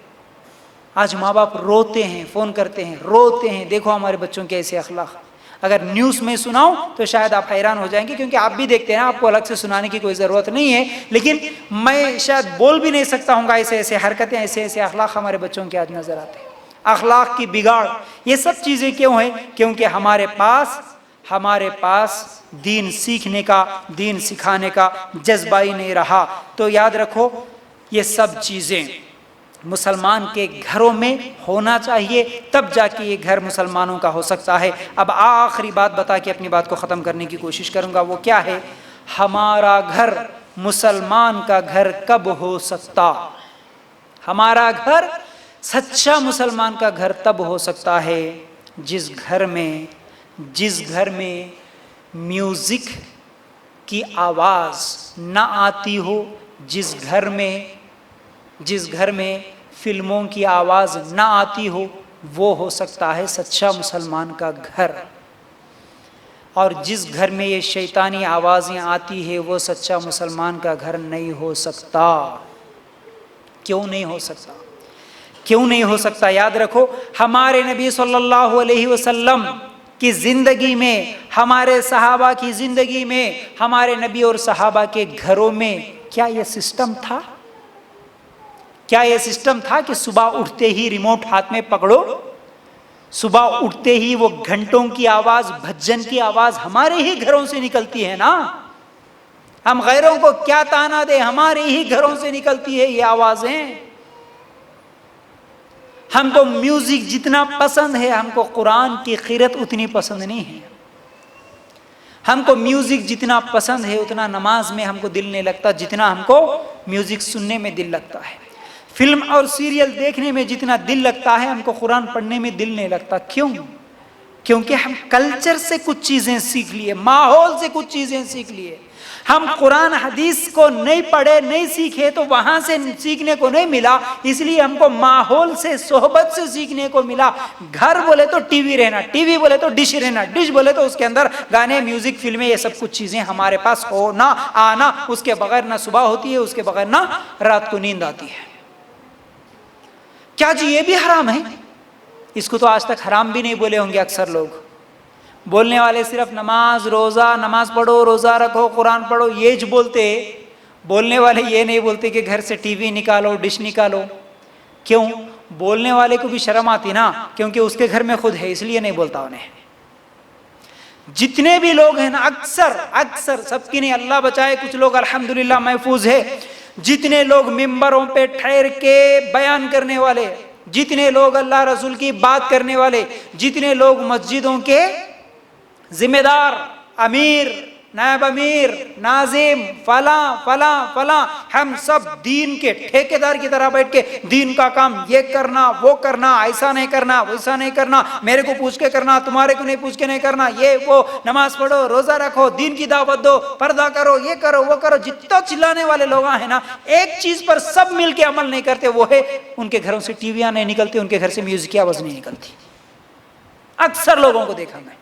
آج ماں باپ روتے ہیں, فون کرتے ہیں, روتے ہیں, دیکھو ہمارے بچوں کے ایسے اخلاق. اگر نیوز میں سناؤں تو شاید آپ حیران ہو جائیں گے, کیونکہ آپ بھی دیکھتے ہیں, آپ کو الگ سے سنانے کی کوئی ضرورت نہیں ہے. لیکن میں شاید بول بھی نہیں سکتا ہوں گا, ایسے ایسے حرکتیں, ایسے ایسے اخلاق ہمارے بچوں کے آج نظر آتے ہیں. اخلاق کی بگاڑ. یہ سب چیزیں کیوں ہیں؟ کیونکہ ہمارے پاس دین سیکھنے کا, دین سکھانے کا جذبہ ہی نہیں رہا. تو یاد رکھو یہ سب چیزیں مسلمان کے گھروں میں ہونا چاہیے, تب جا کے یہ گھر مسلمانوں کا ہو سکتا ہے. اب آخری بات بتا کے اپنی بات کو ختم کرنے کی کوشش کروں گا. وہ کیا ہے؟ ہمارا گھر مسلمان کا گھر کب ہو سکتا؟ ہمارا گھر سچا مسلمان کا گھر تب ہو سکتا ہے جس گھر میں میوزک کی آواز نہ آتی ہو, جس گھر میں فلموں کی آواز نہ آتی ہو, وہ ہو سکتا ہے سچا مسلمان کا گھر. اور جس گھر میں یہ شیطانی آوازیں آتی ہے وہ سچا مسلمان کا گھر نہیں ہو سکتا. کیوں نہیں ہو سکتا؟ کیوں نہیں ہو سکتا؟ یاد رکھو ہمارے نبی صلی اللہ علیہ وسلم کی زندگی میں، ہمارے صحابہ کی زندگی میں، ہمارے نبی اور صحابہ کے گھروں میں کیا یہ سسٹم تھا؟ کیا یہ سسٹم تھا کہ صبح اٹھتے ہی ریموٹ ہاتھ میں پکڑو، صبح اٹھتے ہی وہ گھنٹوں کی آواز، بھجن کی آواز ہمارے ہی گھروں سے نکلتی ہے نا؟ ہم غیروں کو کیا تانا دے، ہمارے ہی گھروں سے نکلتی ہے یہ آوازیں۔ ہم کو میوزک جتنا پسند ہے، ہم کو قرآن کی قرأت اتنی پسند نہیں ہے۔ ہم کو میوزک جتنا پسند ہے اتنا نماز میں ہم کو دل نہیں لگتا جتنا ہم کو میوزک سننے میں دل لگتا ہے۔ فلم اور سیریل دیکھنے میں جتنا دل لگتا ہے ہم کو قرآن پڑھنے میں دل نہیں لگتا۔ کیوں؟ کیونکہ ہم کلچر سے کچھ چیزیں سیکھ لیے، ماحول سے کچھ چیزیں سیکھ لیے۔ ہم قرآن حدیث کو نہیں پڑھے، نہیں سیکھے تو وہاں سے سیکھنے کو نہیں ملا، اس لیے ہم کو ماحول سے، صحبت سے سیکھنے کو ملا۔ گھر بولے تو ٹی وی رہنا، ٹی وی بولے تو ڈش رہنا، ڈش بولے تو اس کے اندر گانے، میوزک، فلمیں، یہ سب کچھ چیزیں ہمارے پاس ہونا آنا، اس کے بغیر نہ صبح ہوتی ہے، اس کے بغیر نہ رات کو نیند آتی ہے۔ کیا جی یہ بھی حرام ہے؟ اس کو تو آج تک حرام بھی نہیں بولے ہوں گے اکثر لوگ۔ بولنے والے صرف نماز، روزہ، نماز پڑھو، روزہ رکھو، قرآن پڑھو، یہ جو بولتے، بولنے والے یہ نہیں بولتے کہ گھر سے ٹی وی نکالو، ڈش نکالو۔ کیوں؟ بولنے والے کو بھی شرم آتی نا، کیونکہ اس کے گھر میں خود ہے، اس لیے نہیں بولتا انہیں۔ جتنے بھی لوگ ہیں نا، اکثر سب کی نہیں، اللہ بچائے، کچھ لوگ الحمدللہ محفوظ ہے، جتنے لوگ ممبروں پہ ٹھہر کے بیان کرنے والے، جتنے لوگ اللہ رسول کی بات کرنے والے، جتنے لوگ مسجدوں کے ذمہ دار، امیر، نائب امیر، ناظم، فلاں فلاں فلاں، ہم سب دین کے ٹھیکیدار کی طرح بیٹھ کے دین کا کام یہ کرنا، وہ کرنا، ایسا نہیں کرنا، ویسا نہیں کرنا، میرے کو پوچھ کے کرنا، تمہارے کو نہیں پوچھ کے نہیں کرنا، یہ وہ، نماز پڑھو، روزہ رکھو، دین کی دعوت دو، پردہ کرو، یہ کرو، وہ کرو۔ جتنا چلانے والے لوگ ہیں نا، ایک چیز پر سب مل کے عمل نہیں کرتے، وہ ہے ان کے گھروں سے ٹی ویاں نہیں نکلتی، ان کے گھر سے میوزک کی آواز نہیں نکلتی۔ اکثر لوگوں کو دیکھا میں۔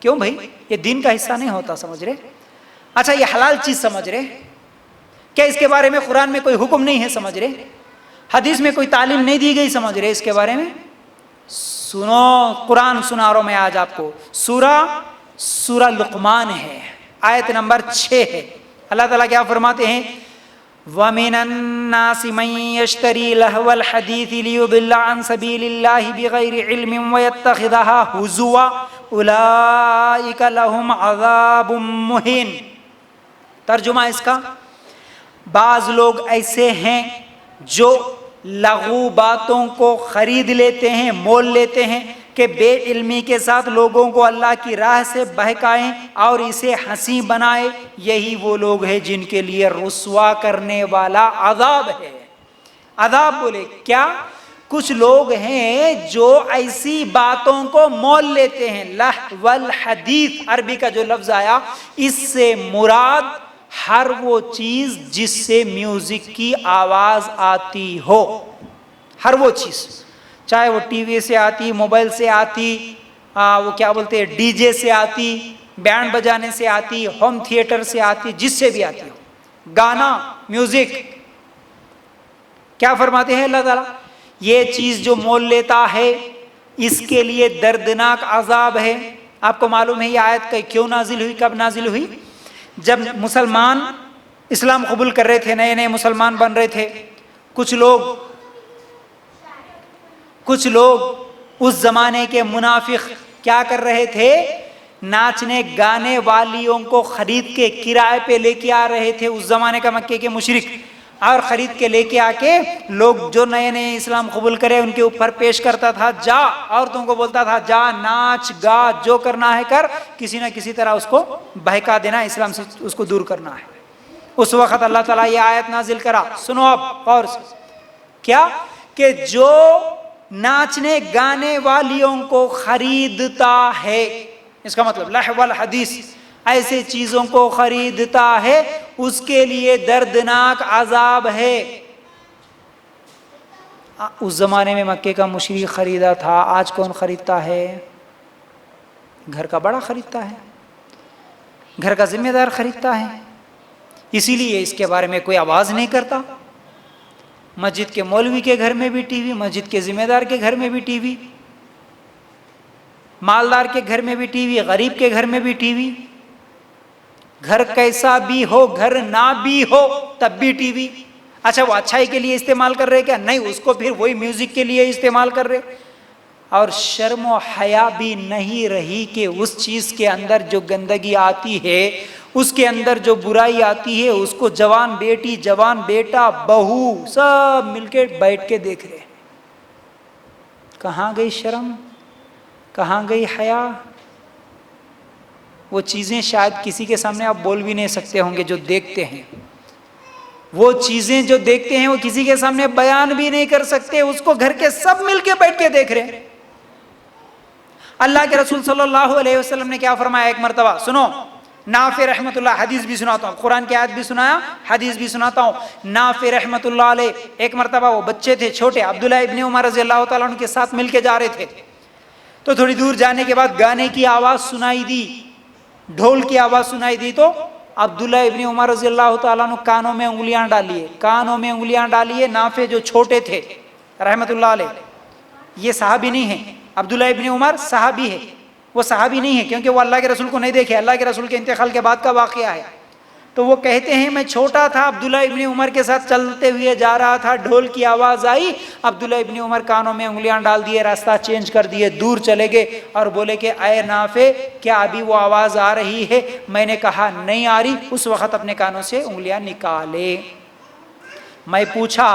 کیوں بھائی؟ یہ دین کا حصہ نہیں ہوتا، سمجھ رہے؟ اچھا یہ حلال چیز سمجھ رہے؟ کیا اس کے بارے میں قرآن میں کوئی حکم نہیں ہے؟ سمجھ رہے؟ حدیث میں کوئی تعلیم نہیں دی گئی؟ سمجھ رہے اس کے بارے میں؟ سنو، قرآن سنا رہا ہوں میں آج آپ کو۔ سورہ لقمان ہے، آیت نمبر 6 ہے۔ اللہ تعالیٰ کیا فرماتے ہیں؟ وَمِنَ النَّاسِ مَن يَشْتَرِي لَهْوَ الْحَدِيثِ لِيُضِلَّ عَن سَبِيلِ اللَّهِ بِغَيْرِ عِلْمٍ وَيَتَّخِذَهَا هُزُوًا أُولَئِكَ لَهُمْ عَذَابٌ مُّهِينٌ۔ ترجمہ اس کا، بعض لوگ ایسے ہیں جو لغو باتوں کو خرید لیتے ہیں، مول لیتے ہیں کہ بے علمی کے ساتھ لوگوں کو اللہ کی راہ سے بہکائیں اور اسے ہنسی بنائے۔ یہی وہ لوگ ہیں جن کے لیے رسوا کرنے والا عذاب ہے۔ عذاب بولے کیا؟ کچھ لوگ ہیں جو ایسی باتوں کو مول لیتے ہیں۔ لہو الحدیث عربی کا جو لفظ آیا، اس سے مراد ہر وہ چیز جس سے میوزک کی آواز آتی ہو، ہر وہ چیز، چاہے وہ ٹی وی سے آتی، موبائل سے آتی، وہ کیا بولتے ہیں، ڈی جے سے آتی، بینڈ بجانے سے آتی، ہوم تھیٹر سے آتی، جس سے بھی آتی ہو، گانا، میوزک۔ کیا فرماتے ہیں اللہ تعالیٰ؟ یہ چیز جو مول لیتا ہے اس کے لیے دردناک عذاب ہے۔ آپ کو معلوم ہے یہ آیت کیوں نازل ہوئی، کب نازل ہوئی؟ جب مسلمان اسلام قبول کر رہے تھے، نئے نئے مسلمان بن رہے تھے، کچھ لوگ اس زمانے کے منافق کیا کر رہے تھے؟ ناچنے گانے والیوں کو خرید کے کرائے پہ لے کے آ رہے تھے۔ اس زمانے کا مکے کے مشرک، اور خرید کے لے کے آ کے لوگ جو نئے نئے اسلام قبول کرے ان کے اوپر پیش کرتا تھا، جا، عورتوں کو بولتا تھا جا، ناچ گا، جو کرنا ہے کر، کسی نہ کسی طرح اس کو بہکا دینا، اسلام سے اس کو دور کرنا ہے۔ اس وقت اللہ تعالیٰ یہ آیت نازل کرا، سنو اب اور کیا کہ جو ناچنے گانے والیوں کو خریدتا ہے، اس کا مطلب لہو الحدیث، ایسے چیزوں کو خریدتا ہے، اس کے لیے دردناک عذاب ہے۔ اس زمانے میں مکے کا مشرک خریدا تھا، آج کون خریدتا ہے؟ گھر کا بڑا خریدتا ہے، گھر کا ذمہ دار خریدتا ہے، اسی لیے اس کے بارے میں کوئی آواز نہیں کرتا۔ مسجد کے مولوی کے گھر میں بھی ٹی وی، مسجد کے ذمہ دار کے گھر میں بھی ٹی وی، مالدار کے گھر میں بھی ٹی وی، غریب کے گھر میں بھی ٹی وی، گھر کیسا بھی ہو، گھر نہ بھی ہو تب بھی ٹی وی۔ اچھا وہ اچھائی کے لیے استعمال کر رہے کیا؟ نہیں، اس کو پھر وہی میوزک کے لیے استعمال کر رہے۔ اور شرم و حیا بھی نہیں رہی کہ اس چیز کے اندر جو گندگی آتی ہے، اس کے اندر جو برائی آتی ہے، اس کو جوان بیٹی، جوان بیٹا، بہو سب مل کے بیٹھ کے دیکھ رہے۔ کہاں گئی شرم؟ کہاں گئی حیا؟ وہ چیزیں شاید کسی کے سامنے آپ بول بھی نہیں سکتے ہوں گے جو دیکھتے ہیں، وہ چیزیں جو دیکھتے ہیں وہ کسی کے سامنے بیان بھی نہیں کر سکتے، اس کو گھر کے سب مل کے بیٹھ کے دیکھ رہے ہیں۔ اللہ کے رسول صلی اللہ علیہ وسلم نے کیا فرمایا ایک مرتبہ؟ سنو، نافع رحمت اللہ، حدیث بھی سناتا ہوں، قرآن کی آیت بھی سنایا، حدیث بھی سناتا ہوں۔ نافع رحمت اللہ علیہ ایک مرتبہ، وہ بچے تھے چھوٹے، عبداللہ ابن عمر رضی اللہ تعالیٰ عنہ کے ساتھ مل کے جا رہے تھے، تو تھوڑی دور جانے کے بعد گانے کی آواز سنائی دی، ڈھول کی آواز سنائی دی، تو عبداللہ ابن عمر رضی اللہ تعالیٰ عنہ کانوں میں انگلیاں ڈالیے، کانوں میں انگلیاں ڈالیے۔ نافع جو چھوٹے تھے رحمت اللہ علیہ، یہ صحابی نہیں ہے، عبداللہ ابن عمر صحابی ہے، وہ صحابی نہیں ہے کیونکہ وہ اللہ کے رسول کو نہیں دیکھے، اللہ کے رسول کے انتقال کے بعد کا واقعہ ہے۔ تو وہ کہتے ہیں میں چھوٹا تھا، عبداللہ ابن عمر کے ساتھ چلتے ہوئے جا رہا تھا، ڈھول کی آواز آئی، عبداللہ ابن عمر کانوں میں انگلیاں ڈال دیے، راستہ چینج کر دیے، دور چلے گئے اور بولے کہ اے نافع کیا ابھی وہ آواز آ رہی ہے؟ میں نے کہا نہیں آ رہی۔ اس وقت اپنے کانوں سے انگلیاں نکالے۔ میں پوچھا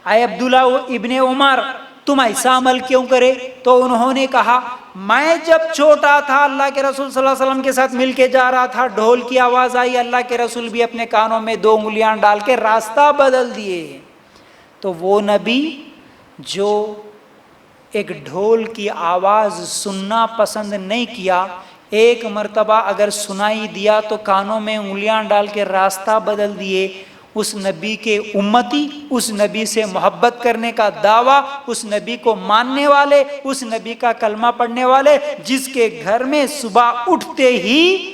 اے عبداللہ ابن عمر تم ایسا عمل کیوں کرے؟ تو انہوں نے کہا میں جب چھوٹا تھا اللہ کے رسول صلی اللہ علیہ وسلم کے ساتھ مل کے جا رہا تھا، ڈھول کی آواز آئی، اللہ کے رسول بھی اپنے کانوں میں 2 انگلیاں ڈال کے راستہ بدل دیے۔ تو وہ نبی جو ایک ڈھول کی آواز سننا پسند نہیں کیا، ایک مرتبہ اگر سنائی دیا تو کانوں میں انگلیاں ڈال کے راستہ بدل دیے، اس نبی کے امتی، اس نبی سے محبت کرنے کا دعویٰ، اس نبی کو ماننے والے، اس نبی کا کلمہ پڑھنے والے، جس کے گھر میں صبح اٹھتے ہی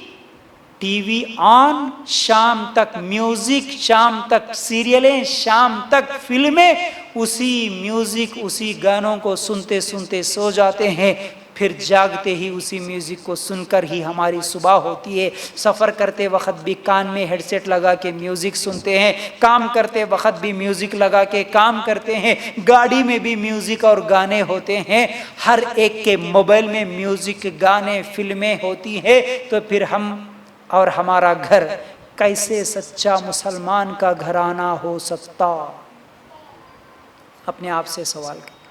ٹی وی آن، شام تک میوزک، شام تک سیریلیں، شام تک فلمیں، اسی میوزک اسی گانوں کو سنتے سنتے سو جاتے ہیں، پھر جاگتے ہی اسی میوزک کو سن کر ہی ہماری صبح ہوتی ہے۔ سفر کرتے وقت بھی کان میں ہیڈ سیٹ لگا کے میوزک سنتے ہیں، کام کرتے وقت بھی میوزک لگا کے کام کرتے ہیں، گاڑی میں بھی میوزک اور گانے ہوتے ہیں، ہر ایک کے موبائل میں میوزک، گانے، فلمیں ہوتی ہیں۔ تو پھر ہم اور ہمارا گھر کیسے سچا مسلمان کا گھرانہ ہو سکتا؟ اپنے آپ سے سوال کریں،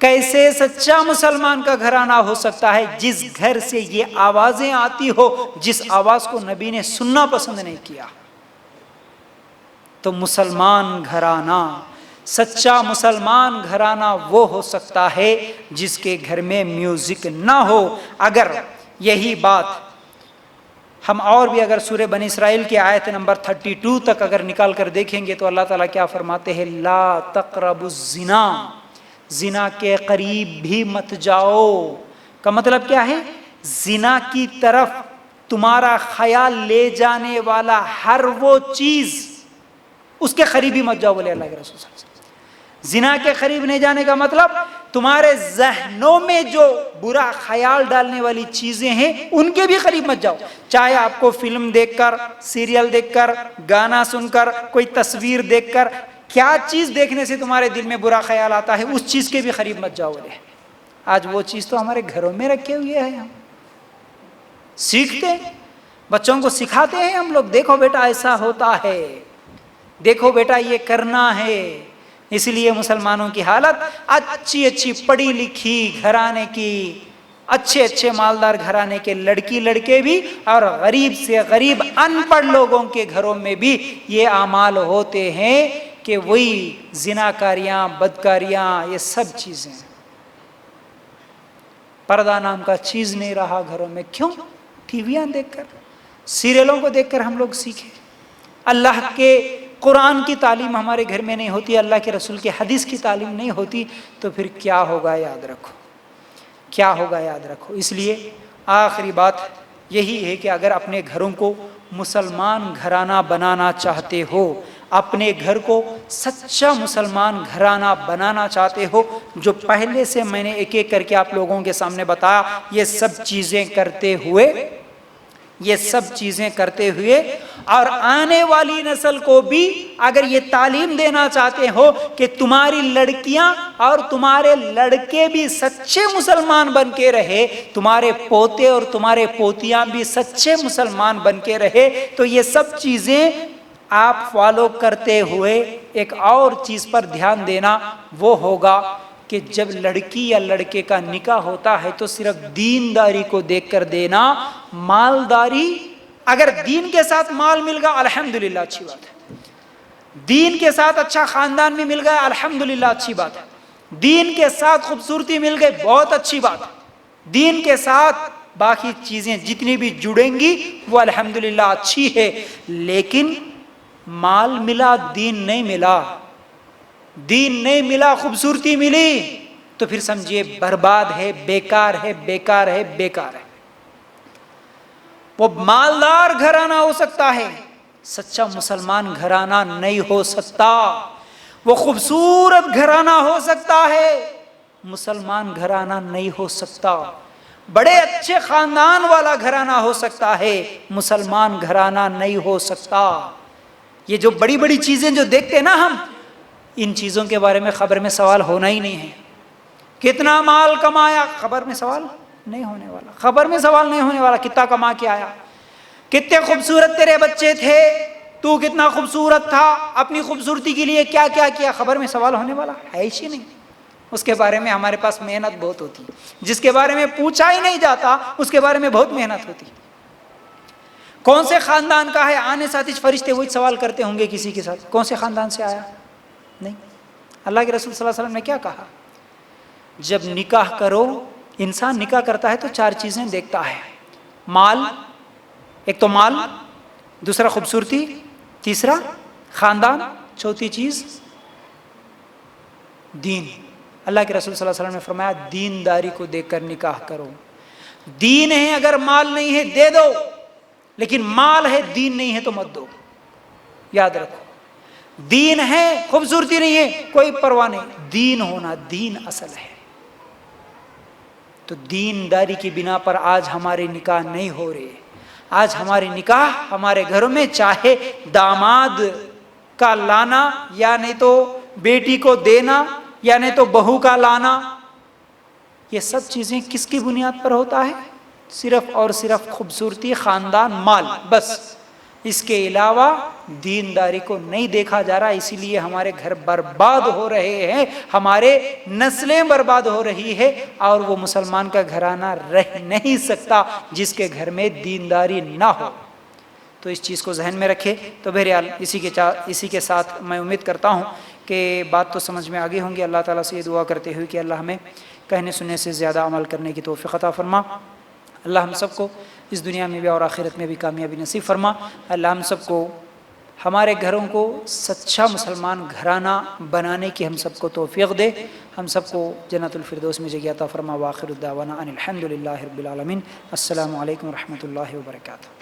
کیسے سچا مسلمان کا گھرانہ ہو سکتا ہے جس گھر سے یہ آوازیں آتی ہو جس آواز کو نبی نے سننا پسند نہیں کیا؟ تو مسلمان گھرانہ، سچا مسلمان گھرانہ وہ ہو سکتا ہے جس کے گھر میں میوزک نہ ہو۔ اگر یہی بات ہم اور بھی اگر سورہ بنی اسرائیل کی آیت نمبر 32 تک اگر نکال کر دیکھیں گے تو اللہ تعالیٰ کیا فرماتے ہیں؟ لا تقربوا الزنا، زنا کے قریب بھی مت جاؤ۔ کا مطلب کیا ہے؟ زنا کی طرف تمہارا خیال لے جانے والا ہر وہ چیز، اس کے قریب بھی مت جاؤ، بولے اللہ کے رسول صلی اللہ علیہ وسلم۔ زنا کے قریب نہیں جانے کا مطلب تمہارے ذہنوں میں جو برا خیال ڈالنے والی چیزیں ہیں ان کے بھی قریب مت جاؤ، چاہے آپ کو فلم دیکھ کر، سیریل دیکھ کر، گانا سن کر، کوئی تصویر دیکھ کر، کیا چیز دیکھنے سے تمہارے دل میں برا خیال آتا ہے اس چیز کے بھی قریب مت جاؤ بولے۔ آج وہ چیز تو ہمارے گھروں میں رکھے ہوئے ہیں، ہم سیکھتے ہیں، بچوں کو سکھاتے ہیں ہم لوگ، دیکھو بیٹا ایسا ہوتا ہے، دیکھو بیٹا یہ کرنا ہے۔ اس لیے مسلمانوں کی حالت، اچھی اچھی پڑھی لکھی گھرانے کی، اچھے اچھے مالدار گھرانے کے لڑکی لڑکے بھی اور غریب سے غریب ان پڑھ لوگوں کے گھروں میں بھی یہ اعمال ہوتے ہیں کہ وہی زناکاریاں، بدکاریاں، یہ سب چیزیں، پردہ نام کا چیز نہیں رہا گھروں میں۔ کیوں؟ ٹی ویاں دیکھ کر، سیریلوں کو دیکھ کر ہم لوگ سیکھے۔ اللہ کے قرآن کی تعلیم ہمارے گھر میں نہیں ہوتی، اللہ کے رسول کی حدیث کی تعلیم نہیں ہوتی، تو پھر کیا ہوگا یاد رکھو، کیا ہوگا یاد رکھو۔ اس لیے آخری بات یہی ہے کہ اگر اپنے گھروں کو مسلمان گھرانہ بنانا چاہتے ہو، اپنے گھر کو سچا مسلمان گھرانہ بنانا چاہتے ہو، جو پہلے سے میں نے ایک ایک کر کے آپ لوگوں کے سامنے بتایا، یہ سب چیزیں کرتے ہوئے اور آنے والی نسل کو بھی اگر یہ تعلیم دینا چاہتے ہو کہ تمہاری لڑکیاں اور تمہارے لڑکے بھی سچے مسلمان بن کے رہے، تمہارے پوتے اور تمہارے پوتیاں بھی سچے مسلمان بن کے رہے، تو یہ سب چیزیں آپ فالو کرتے ہوئے ایک اور چیز پر دھیان دینا، وہ ہوگا کہ جب لڑکی یا لڑکے کا نکاح ہوتا ہے تو صرف دینداری کو دیکھ کر دینا، مالداری، اگر دین کے ساتھ مال مل گیا الحمدللہ اچھی بات ہے، دین کے ساتھ اچھا خاندان بھی مل گیا الحمدللہ اچھی بات ہے، دین کے ساتھ خوبصورتی مل گئی بہت اچھی بات ہے، دین کے ساتھ باقی چیزیں جتنی بھی جڑیں گی وہ الحمدللہ اچھی ہے، لیکن مال ملا دین نہیں ملا، دین نہیں ملا خوبصورتی ملی تو پھر سمجھیے برباد ہے، بیکار ہے، بیکار ہے، بیکار ہے۔ وہ مالدار گھرانہ ہو سکتا ہے، سچا مسلمان گھرانہ نہیں ہو سکتا، وہ خوبصورت گھرانہ ہو سکتا ہے، مسلمان گھرانہ نہیں ہو سکتا، بڑے اچھے خاندان والا گھرانہ ہو سکتا ہے، مسلمان گھرانہ نہیں ہو سکتا۔ یہ جو بڑی بڑی چیزیں جو دیکھتے ہیں نا ہم، ان چیزوں کے بارے میں خبر میں سوال ہونا ہی نہیں ہے، کتنا مال کمایا خبر میں سوال نہیں ہونے والا، خبر میں سوال نہیں ہونے والا، کتنا کما کے آیا، کتنے خوبصورت تیرے بچے تھے، تو کتنا خوبصورت تھا، اپنی خوبصورتی کے لیے کیا کیا کیا، خبر میں سوال ہونے والا ہے ہی نہیں۔ اس کے بارے میں ہمارے پاس محنت بہت ہوتی ہے، جس کے بارے میں پوچھا ہی نہیں جاتا اس کے بارے میں بہت محنت ہوتی ہے۔ کون سے خاندان کا ہے، آنے ساتھ فرشتے وہی سوال کرتے ہوں گے کسی کے ساتھ، کون سے خاندان سے آیا؟ نہیں۔ اللہ کے رسول صلی اللہ علیہ وسلم نے کیا کہا؟ جب نکاح کرو، انسان نکاح کرتا ہے تو چار چیزیں دیکھتا ہے، مال، ایک تو مال، دوسرا خوبصورتی، تیسرا خاندان، چوتھی چیز دین۔ اللہ کے رسول صلی اللہ علیہ وسلم نے فرمایا دینداری کو دیکھ کر نکاح کرو، دین ہے اگر مال نہیں ہے دے دو، لیکن مال ہے دین نہیں ہے تو مت دو، یاد رکھو، دین ہے خوبصورتی نہیں ہے کوئی پرواہ نہیں، دین ہونا، دین اصل ہے۔ تو دینداری کی بنا پر آج ہمارے نکاح نہیں ہو رہے، آج ہمارے نکاح ہمارے گھروں میں چاہے داماد کا لانا یا نہیں تو بیٹی کو دینا یا نہیں تو بہو کا لانا، یہ سب چیزیں کس کی بنیاد پر ہوتا ہے؟ صرف اور صرف خوبصورتی، خاندان، مال، بس، اس کے علاوہ دینداری کو نہیں دیکھا جا رہا، اسی لیے ہمارے گھر برباد ہو رہے ہیں، ہمارے نسلیں برباد ہو رہی ہے، اور وہ مسلمان کا گھرانہ رہ نہیں سکتا جس کے گھر میں دینداری نہ ہو۔ تو اس چیز کو ذہن میں رکھے۔ تو بہرحال اسی کے ساتھ میں امید کرتا ہوں کہ بات تو سمجھ میں آگے ہوں گی۔ اللہ تعالیٰ سے یہ دعا کرتے ہوئے کہ اللہ ہمیں کہنے سننے سے زیادہ عمل کرنے کی توفیق عطا فرما، اللہ ہم سب کو اس دنیا میں بھی اور آخرت میں بھی کامیابی نصیب فرما، اللہ ہم سب کو ہمارے گھروں کو سچا مسلمان گھرانہ بنانے کی ہم سب کو توفیق دے، ہم سب کو جنت الفردوس میں جگہ عطا فرما۔ وآخر الدعوانا ان الحمد للہ رب العالمین۔ السلام علیکم ورحمۃ اللہ وبرکاتہ۔